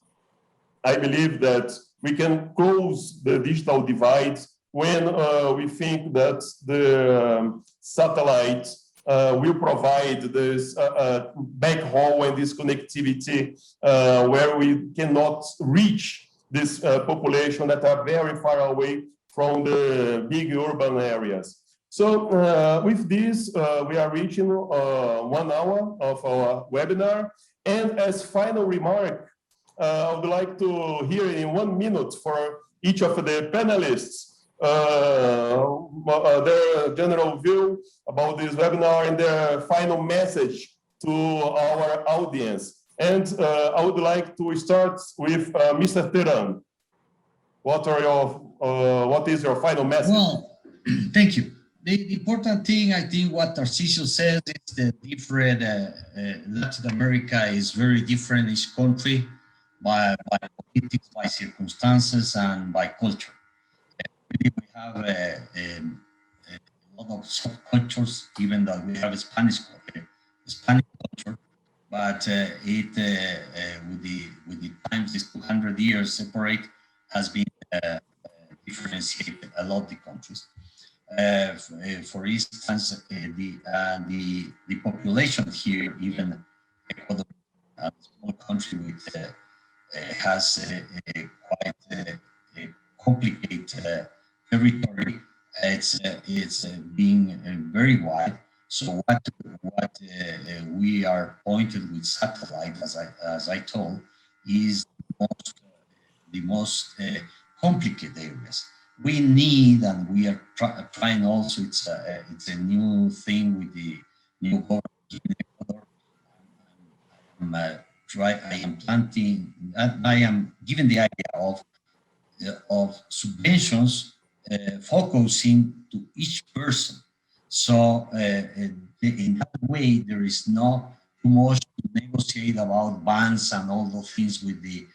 I believe that we can close the digital divide when we think that the satellite will provide this backhaul and this connectivity where we cannot reach this population that are very far away from the big urban areas. So with this, we are reaching 1 hour of our webinar. And as final remark, I would like to hear in 1 minute for each of the panelists their general view about this webinar and their final message to our audience. And I would like to start with Mr. Teran. What is your final message? Well, thank you. The important thing, I think, what Tarcisio says is that different Latin America is very different each country by politics, by circumstances, and by culture. We have a lot of subcultures, even though we have a Spanish culture, but with the times, these 200 years separate, has been differentiated a lot the countries. For instance, the population here, even Ecuador, a small country with has quite a complicated territory. It's being very wide. So what we are pointed with satellite, as I told, is the most complicated areas. We need, and we are trying also. It's a new thing with the new government in Ecuador. I am giving the idea of subventions focusing to each person. So in that way, there is not too much to negotiate about bands and all those things with the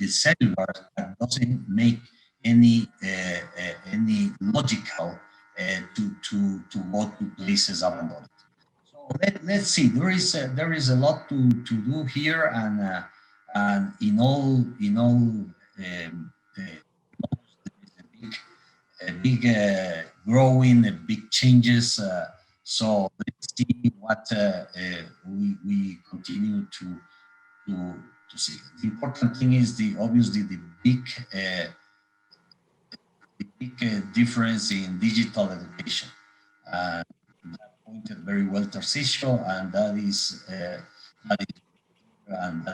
cellular. That doesn't make any logical to go to places abandoned. So let's see. There is a lot to do here, and in all big growing, big changes. So let's see what we continue to see. The important thing is obviously the big difference in digital education. That pointed very well Tarcisio, and that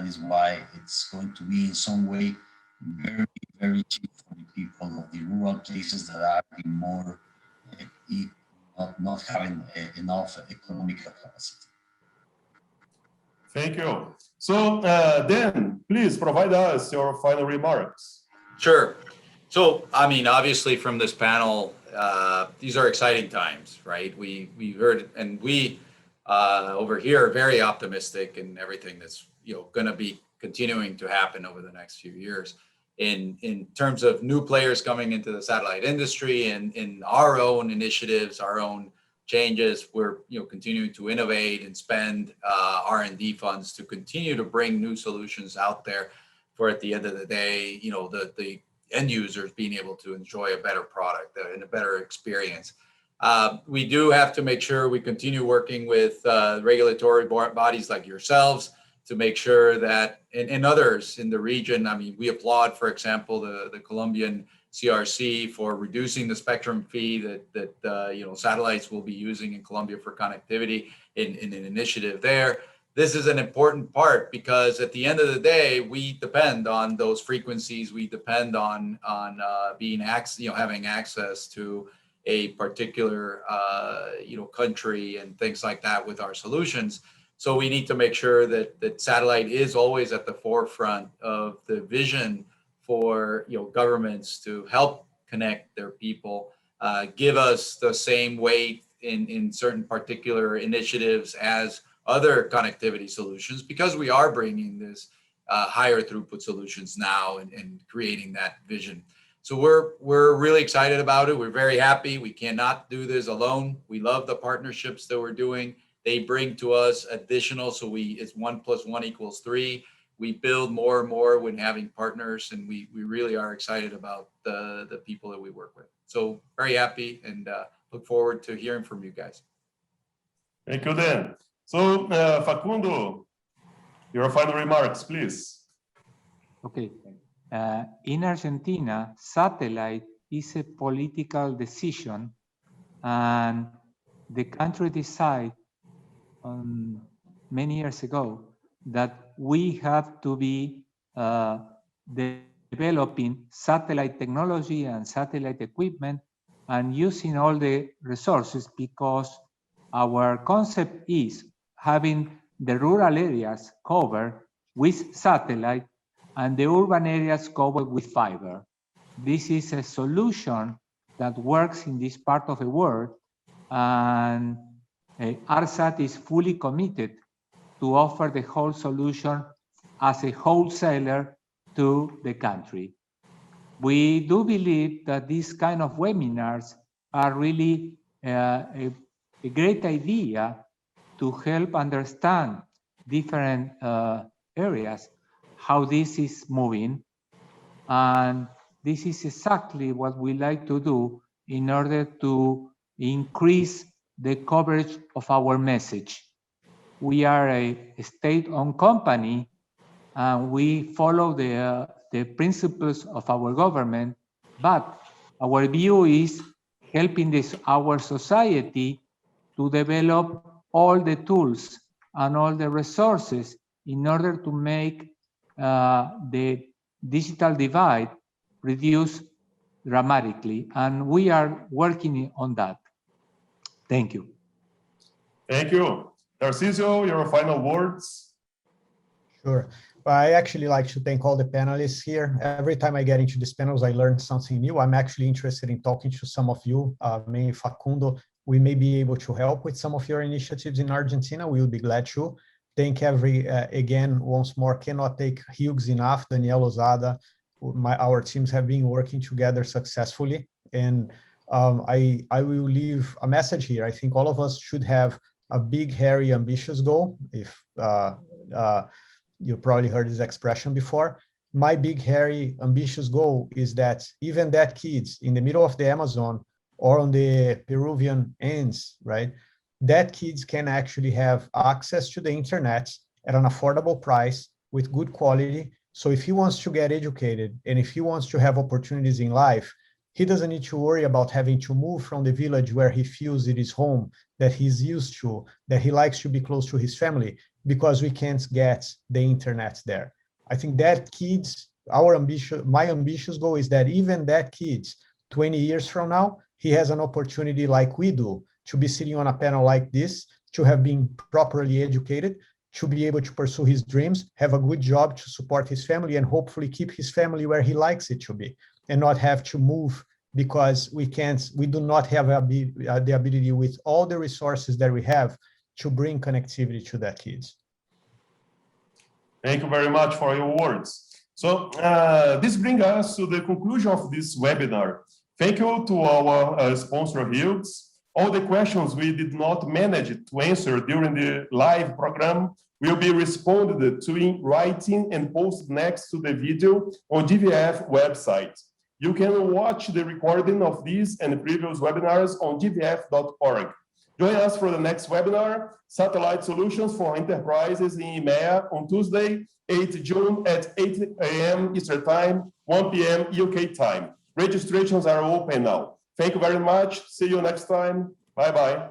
is why it's going to be in some way very, very cheap for the people of the rural places that are more not having enough economic capacity. Thank you. So Dan, please provide us your final remarks. Sure. So, I mean, obviously from this panel, these are exciting times, right? We heard, and we over here are very optimistic in everything that's going to be continuing to happen over the next few years in terms of new players coming into the satellite industry and in our own initiatives, our own changes. We're continuing to innovate and spend R&D funds to continue to bring new solutions out there for, at the end of the day, the end users being able to enjoy a better product and a better experience. We do have to make sure we continue working with regulatory bodies like yourselves to make sure that, and others in the region, I mean, we applaud, for example, the Colombian CRC for reducing the spectrum fee that satellites will be using in Colombia for connectivity in an initiative there. This is an important part because at the end of the day, we depend on those frequencies. We depend on having access to a particular country and things like that with our solutions. So we need to make sure that satellite is always at the forefront of the vision for governments to help connect their people, give us the same weight in certain particular initiatives as other connectivity solutions, because we are bringing this higher throughput solutions now and creating that vision. So we're really excited about it. We're very happy. We cannot do this alone. We love the partnerships that we're doing. They bring to us additional, so it's 1 + 1 = 3. We build more and more when having partners, and we really are excited about the people that we work with. So very happy and look forward to hearing from you guys. Thank you, Dan. So Facundo, your final remarks, please. Okay. In Argentina, satellite is a political decision, and the country decided many years ago that we have to be developing satellite technology and satellite equipment and using all the resources, because our concept is having the rural areas covered with satellite and the urban areas covered with fiber. This is a solution that works in this part of the world, and ARSAT is fully committed to offer the whole solution as a wholesaler to the country. We do believe that these kind of webinars are really a great idea to help understand different areas, how this is moving. And this is exactly what we like to do in order to increase the coverage of our message. We are a state-owned company, and we follow the principles of our government, but our view is helping our society to develop all the tools and all the resources in order to make the digital divide reduce dramatically, and we are working on that. Thank you. Thank you. Tarcísio, your final words. Sure. I actually like to thank all the panelists here. Every time I get into these panels, I learn something new. I'm actually interested in talking to some of you, mainly Facundo. We may be able to help with some of your initiatives in Argentina. We will be glad to. Thank again, once more, cannot take Hughes enough. Daniel Lozada, our teams have been working together successfully. And I will leave a message here. I think all of us should have a big, hairy, ambitious goal. If you probably heard this expression before. My big, hairy, ambitious goal is that even that kids in the middle of the Amazon or on the Peruvian ends, right? That kids can actually have access to the internet at an affordable price with good quality. So if he wants to get educated and if he wants to have opportunities in life, he doesn't need to worry about having to move from the village where he feels it is home, that he's used to, that he likes to be close to his family, because we can't get the internet there. I think that kids, my ambitious goal is that even that kids, 20 years from now, he has an opportunity like we do to be sitting on a panel like this, to have been properly educated, to be able to pursue his dreams, have a good job to support his family, and hopefully keep his family where he likes it to be, and not have to move because we do not have the ability with all the resources that we have to bring connectivity to that kids. Thank you very much for your words. So this brings us to the conclusion of this webinar. Thank you to our sponsor, Hughes. All the questions we did not manage to answer during the live program will be responded to in writing and posted next to the video on GVF website. You can watch the recording of these and previous webinars on gvf.org. Join us for the next webinar, Satellite Solutions for Enterprises in EMEA, on Tuesday, 8 June at 8 a.m. Eastern Time, 1 p.m. UK time. registrations are open now. Thank you very much. See you next time. Bye-bye.